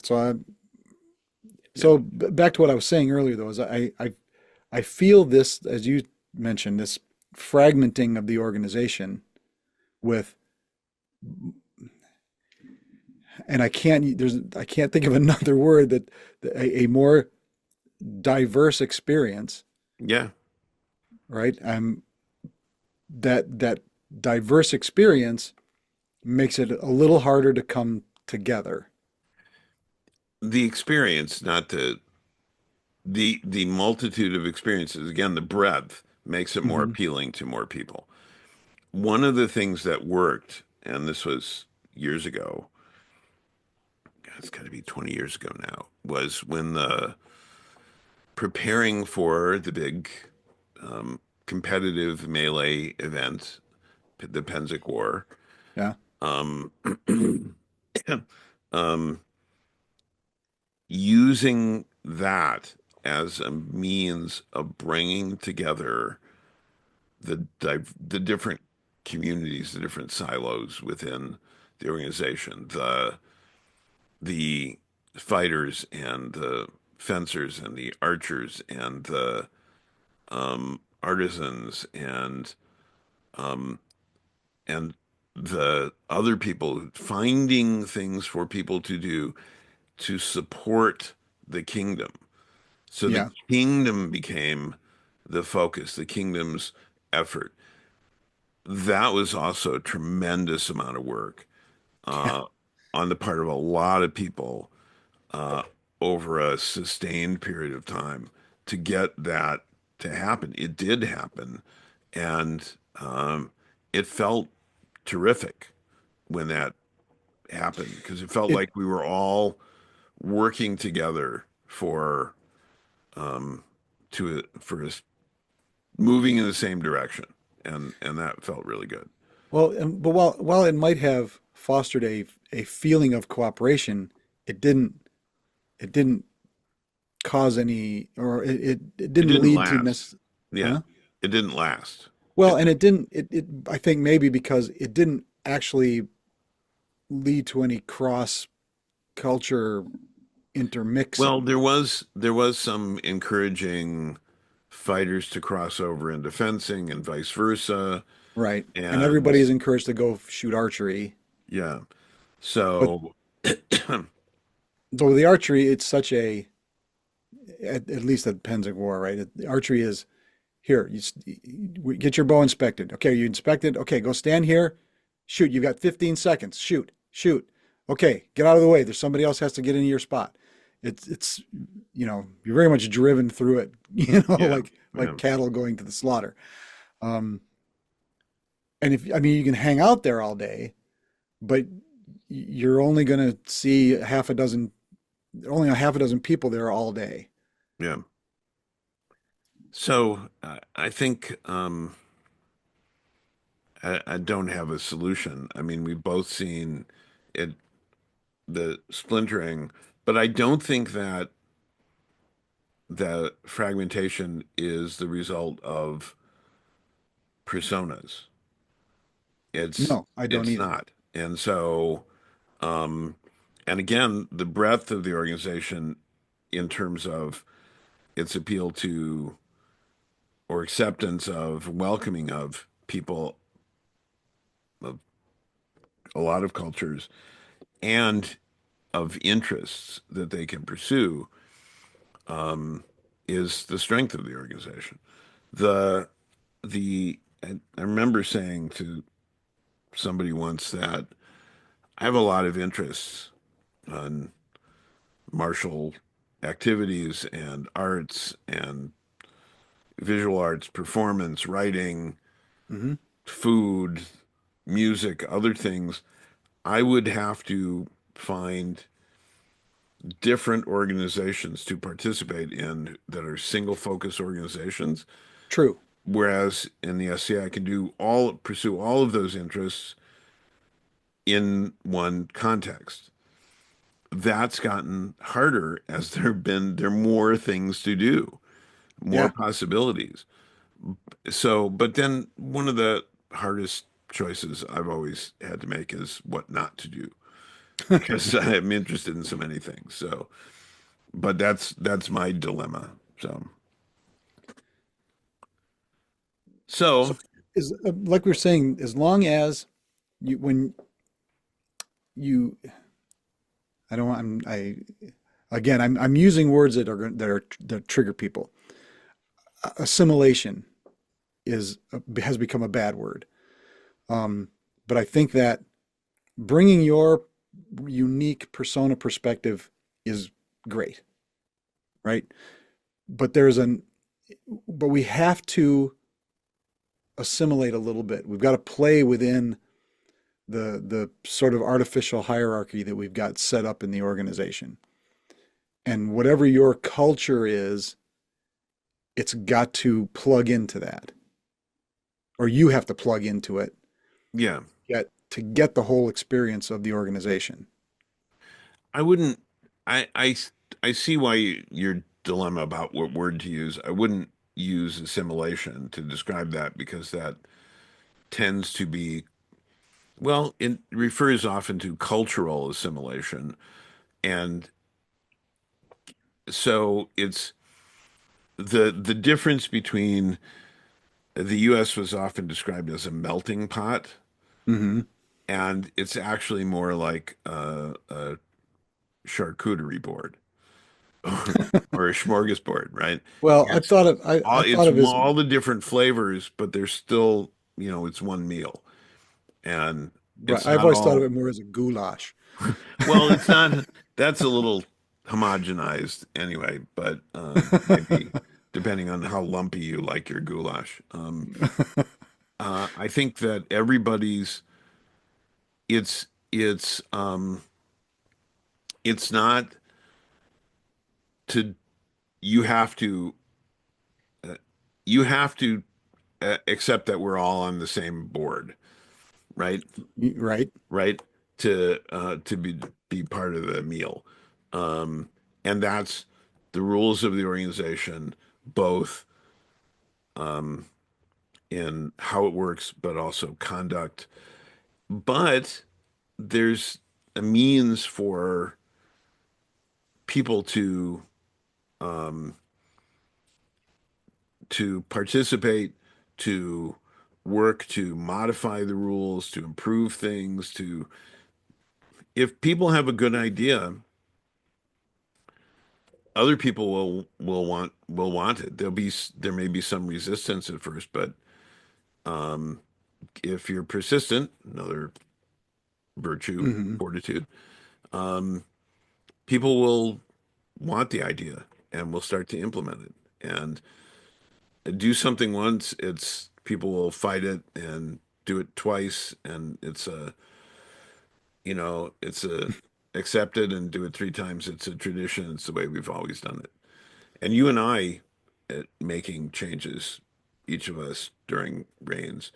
yeah, back to what I was saying earlier though, is I feel this, as you mentioned, this fragmenting of the organization with, and I can't think of another word that a more diverse experience, yeah. right? That diverse experience makes it a little harder to come together. The experience, not the multitude of experiences. Again, the breadth makes it more Hmm. appealing to more people. One of the things that worked, and this was years ago, it's got to be 20 years ago now, was when the preparing for the big competitive melee event, the Penzic War, Yeah, um, um, using that as a means of bringing together the different communities, the different silos within the organization, the fighters and the fencers and the archers and the artisans um, and the other people, finding things for people to do to support the kingdom. So the yeah, kingdom became the focus, the kingdom's effort. That was also a tremendous amount of work yeah. uh, on the part of a lot of people uh, over a sustained period of time to get that to happen. It did happen, and it felt terrific when that happened because it felt It like we were all working together for us moving in the same direction, and that felt really good. Well, but while it might have fostered a feeling of cooperation, it didn't cause any, or it It didn't didn't lead to last. Yeah, huh? it didn't last. Well, It and it didn't it I think maybe because it didn't actually lead to any cross culture Well, intermixing, there was some encouraging fighters to cross over into fencing and vice versa, right? And and everybody is encouraged to go shoot archery. yeah. But So though the archery, it's such a at least at Pennsic War, right? The archery is here. Get your bow inspected. Okay, you inspected. Okay, go stand here. Shoot. You've got 15 seconds. Shoot. Shoot. Okay, get out of the way. There's somebody else has to get into your spot. It's you're very much driven through it. yeah, Like yeah. cattle going to the slaughter. Um, and if I mean you can hang out there all day, but you're only going to see only a half a dozen people there all day. Yeah. So I think I don't have a solution. I mean, we've both seen it, the splintering, but I don't think that the fragmentation is the result of personas. It's No, I don't it's either. not. And so, um, and again, the breadth of the organization in terms of its appeal to or acceptance of, welcoming of people of a lot of cultures and of interests that they can pursue is the strength of the organization. The I remember saying to somebody once that I have a lot of interests on martial activities and arts and visual arts, performance, writing, Hmm. food, music, other things. I would have to find different organizations to participate in that are single focus organizations. True. Whereas in the SCA, I can pursue all of those interests in one context. That's gotten harder as there are more things to do, more Yeah. possibilities. So, but then one of the hardest choices I've always had to make is what not to do because I'm interested in so many things. So, but that's my dilemma. So So is like we were saying, as long as when you, I don't want, again, I'm using words that trigger people. Assimilation has become a bad word. Um, but I think that bringing your unique persona perspective is great, right? But there's an, but we have to assimilate a little bit. We've got to play within the sort of artificial hierarchy that we've got set up in the organization. And whatever your culture is, it's got to plug into that, or you have to plug into it yeah, to get the whole experience of the organization. I wouldn't. I I see why your dilemma about what word to use. I wouldn't use assimilation to describe that because that tends to be, well, it refers often to cultural assimilation. And so it's the difference between the US was often described as a melting pot, Hmm. and it's actually more like a charcuterie board or a smorgasbord, right? Well, It's all I thought it's of as all the different flavors, but there's still, it's one meal. And right. it's I've not always thought of all, it more as a goulash. well, it's not, that's a little homogenized anyway, but maybe depending on how lumpy you like your goulash. I think that it's it's um it's not to you have to you have to accept that we're all on the same board, right? Right? Right? To be part of the meal. Um, and that's the rules of the organization, both in how it works, but also conduct. But there's a means for people to participate, to work to modify the rules, to improve things, to if people have a good idea, other people will want it. There may be some resistance at first, but if you're persistent, another virtue, Hmm. fortitude, people will want the idea and will start to implement it. And do something once, it's people will fight it and do it twice, and it's a accepted, and do it three times. It's a tradition. It's the way we've always done it. And you and I, at making changes, each of us during reigns,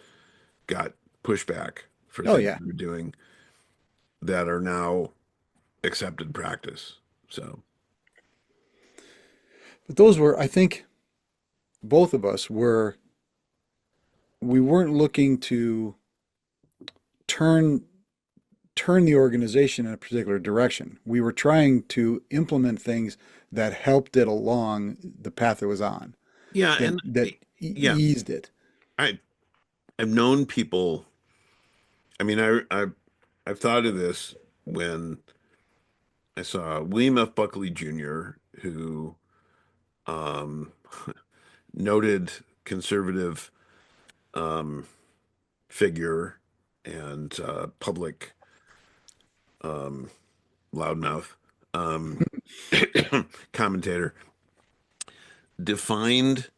got pushback for Oh things yeah. we were doing that are now accepted practice. So, But those were, I think, both of us were, we weren't looking to turn turn the organization in a particular direction. We were trying to implement things that helped it along the path it was on, yeah, that and yeah, eased it. I I've known people. I mean, I've thought of this when I saw William F. Buckley Jr., who um, noted conservative um, figure and public loudmouth um, commentator, defined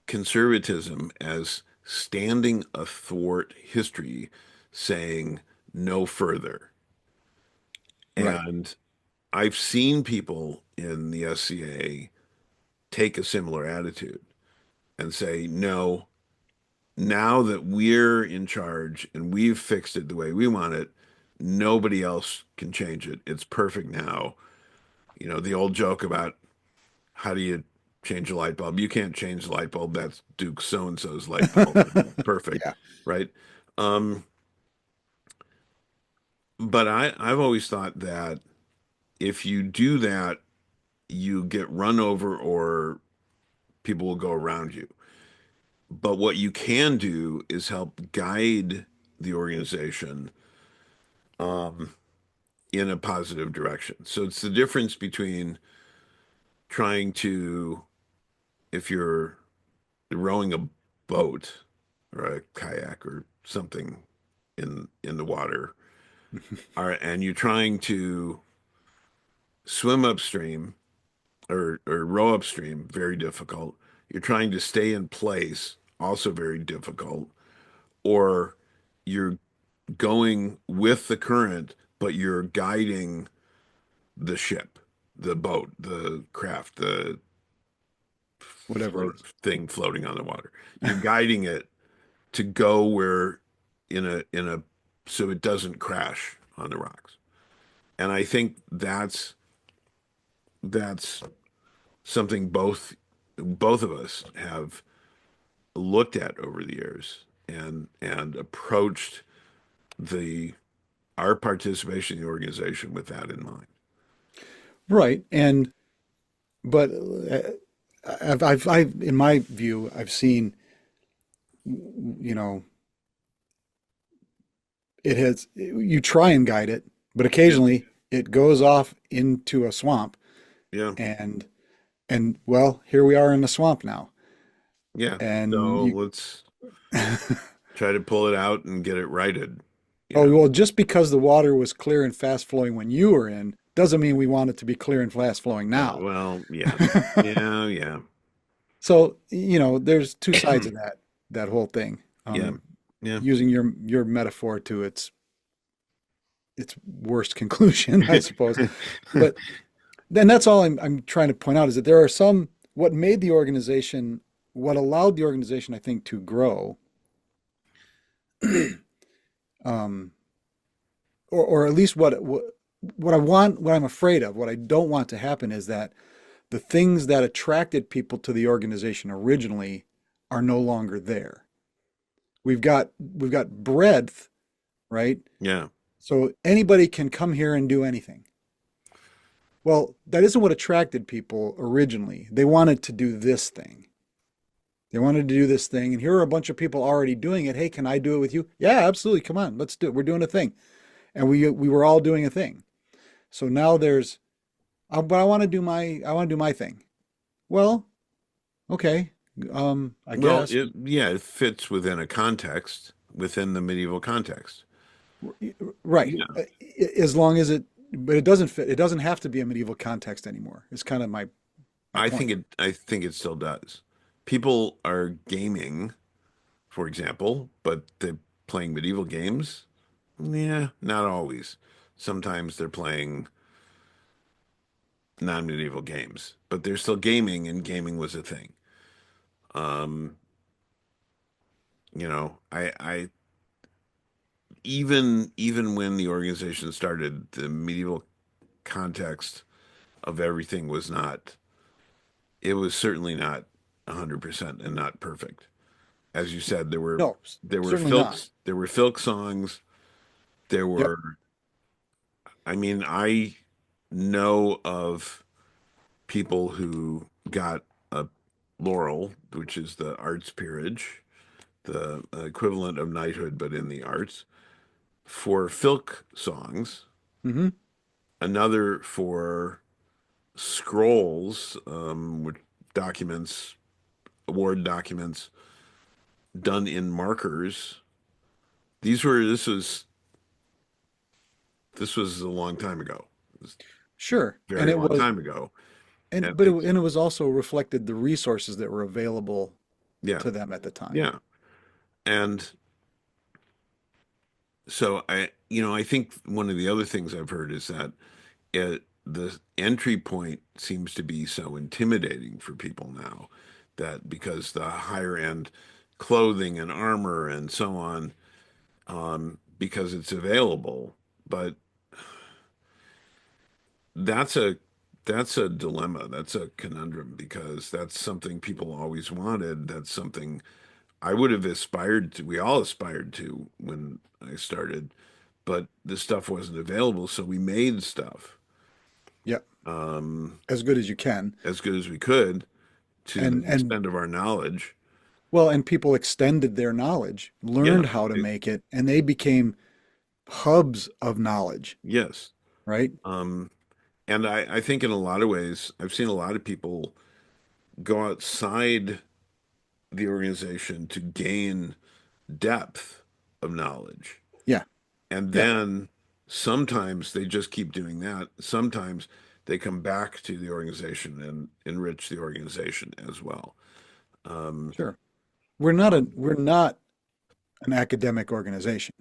conservatism as standing athwart history, saying no further. Right. And I've seen people in the SCA take a similar attitude and say, no, now that we're in charge and we've fixed it the way we want it, nobody else can change it. It's perfect now. The old joke about how do you change a light bulb? You can't change the light bulb. That's Duke so and so's light bulb. Perfect, Yeah. right? Um, but I've always thought that if you do that, you get run over or people will go around you. But what you can do is help guide the organization in a positive direction. So it's the difference between trying to, if you're rowing a boat or a kayak or something in the water, and you're trying to swim upstream or row upstream, very difficult. You're trying to stay in place, also very difficult. Or you're going with the current, but you're guiding the ship, the boat, the craft, the Whatever it float is. thing floating on the water. You're guiding it to go where in a so it doesn't crash on the rocks. And I think that's something both of us have looked at over the years and approached the our participation in the organization with that in mind. Right. And but in my view, I've seen, you know, it has, you try and guide it, but Yeah. occasionally it goes off into a swamp, Yeah. and well, here we are in the swamp now. Yeah. And So you let's try to pull it out and get it righted, you Oh, know. well, just because the water was clear and fast flowing when you were in doesn't mean we want it to be clear and fast flowing now. Well, yeah. Yeah, yeah. So, there's two sides of that whole thing. Yeah. Yeah. Using your metaphor to its worst conclusion, I suppose. But then that's all I'm trying to point out is that there are some, what made the organization what allowed the organization, I think, to grow, um, or at least what I want, what I'm afraid of, what I don't want to happen is that the things that attracted people to the organization originally are no longer there. We've got breadth, right? Yeah. So anybody can come here and do anything. Well, that isn't what attracted people originally. They wanted to do this thing. They wanted to do this thing, and here are a bunch of people already doing it. Hey, can I do it with you? Yeah, absolutely. Come on, let's do it. We're doing a thing, and we were all doing a thing. So now there's, but I want to do my thing. Well, okay, I Well, guess. yeah, it fits within a context, within the medieval context. Right. Yeah. As long as but it doesn't fit. It doesn't have to be a medieval context anymore. It's kind of my point. I think it still does. People are gaming, for example, but they're playing medieval games. Yeah, not always. Sometimes they're playing non-medieval games, but they're still gaming, and gaming was a thing. Um, I even when the organization started, the medieval context of everything was not, it was certainly not 100% and not perfect. As you said, No, certainly not. there were filk songs, there Yep. were, I mean, I know of people who got a laurel, which is the arts peerage, the equivalent of knighthood, but in the arts, for filk songs, Hmm. another for scrolls, which documents, award documents done in markers. These were, this was a long time ago. It was Sure. a And very it long was, time ago. And it's, and it was also reflected the resources that were available yeah, to them at the time. yeah. And so I think one of the other things I've heard is that the entry point seems to be so intimidating for people now, that because the higher end clothing and armor and so on, because it's available. But that's a that's a dilemma. That's a conundrum, because that's something people always wanted. That's something I would have aspired to. We all aspired to when I started, but the stuff wasn't available, so we made stuff, Yep. um, As good as you can. as good as we could to the And extent of our knowledge. well, and people extended their knowledge, Yeah. learned how to make it, and they became hubs of knowledge, Yes. right? Um, and I think in a lot of ways, I've seen a lot of people go outside the organization to gain depth of knowledge. Yeah. And Yeah. then sometimes they just keep doing that. Sometimes they come back to the organization and enrich the organization as well. Um, Sure. We're not an academic organization.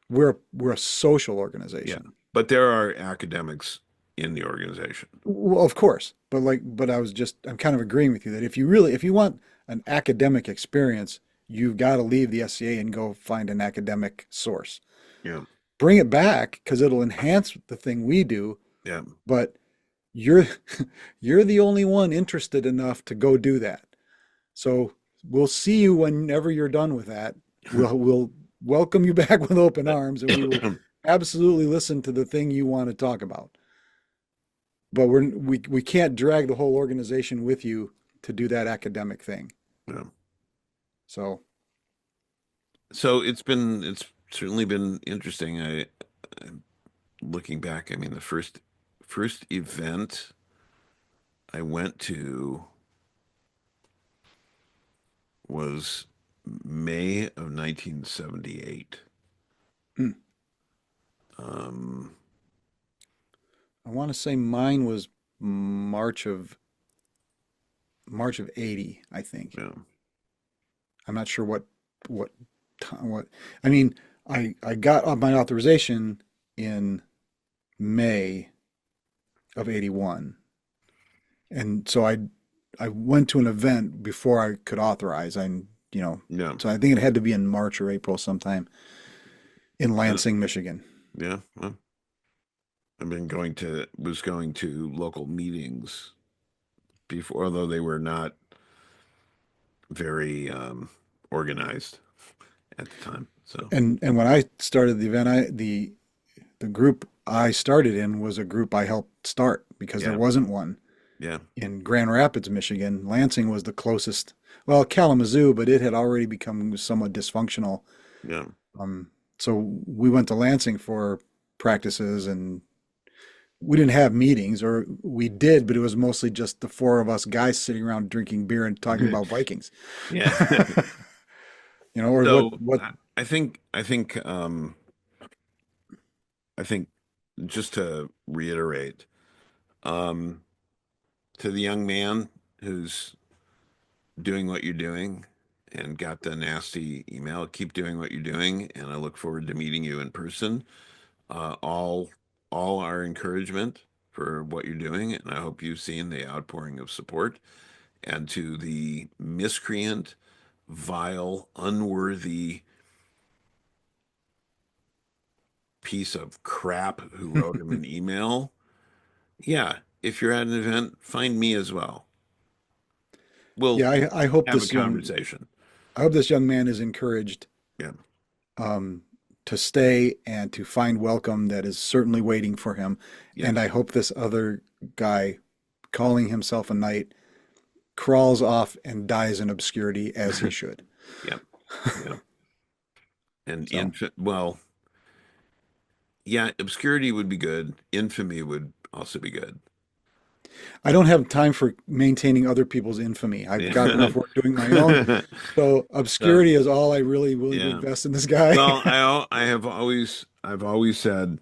We're a social yeah. organization. But there are academics in the organization. Well, of course, but I'm kind of agreeing with you that if you want an academic experience, you've got to leave the SCA and go find an academic source. Yeah. Bring it back because it'll enhance the thing we do, Yeah. but you're you're the only one interested enough to go do that. So we'll see you whenever you're done with that. We'll welcome you back with open arms, and we will absolutely listen to the thing you want to talk about. But we can't drag the whole organization with you to do that academic thing. Yeah. So So it's certainly been interesting. I'm looking back, I mean, the first event I went to was May of 1978. hmm, Um, I want to say mine was March of March of 80, I think. yeah, I'm not sure what what I mean, I got my authorization in May of 81. And so I went to an event before I could authorize. Yeah. So I think it had to be in March or April sometime in Uh, Lansing, Michigan. yeah. Well, was going to local meetings before, although they were not very organized at the time. So, And when I started the event, the group I started in was a group I helped start because there yeah. wasn't one Yeah. in Grand Rapids, Michigan. Lansing was the closest, well, Kalamazoo, but it had already become somewhat dysfunctional. Yeah. Um, so we went to Lansing for practices, and we didn't have meetings, or we did, but it was mostly just the four of us guys sitting around drinking beer and talking about Vikings. Yeah. Or So what I think just to reiterate, um, to the young man who's doing what you're doing and got the nasty email, keep doing what you're doing, and I look forward to meeting you in person. Uh, all all our encouragement for what you're doing, and I hope you've seen the outpouring of support. And to the miscreant, vile, unworthy piece of crap who wrote him an email, yeah, if you're at an event, find me as well. We'll Yeah, have a conversation. I hope this young man is encouraged Yeah. um, to stay and to find welcome that is certainly waiting for him. And I Yes. hope this other guy calling himself a knight crawls off and dies in obscurity as he should. Yeah. Yeah. And So yeah, obscurity would be good. Infamy would also be good. I don't have time for maintaining other people's infamy. I've got Yeah. enough work doing my own. So So, obscurity is all I really willing to yeah. invest in this guy. Well, I've always said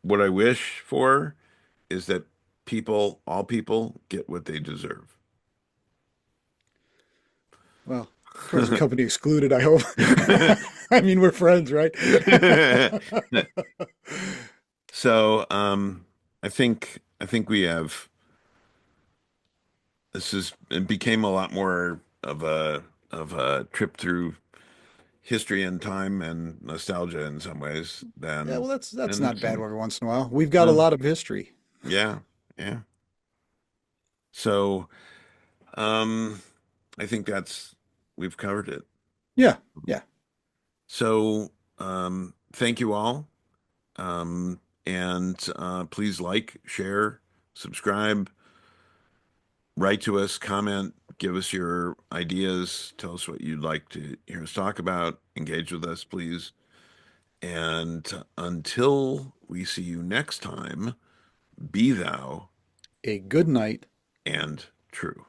what I wish for is that all people get what they deserve. Well, present company excluded, I hope. I mean, we're friends, right? So, I think we have it became a lot more of a trip through history and time and nostalgia in some ways Yeah, well, that's than not this. bad every once in a while. We've got a No, lot of history. yeah, yeah. So, um, I think we've covered it. Yeah, yeah. So, thank you all. And please like, share, subscribe, write to us, comment, give us your ideas, tell us what you'd like to hear us talk about, engage with us, please. And until we see you next time, be thou A good night. and true.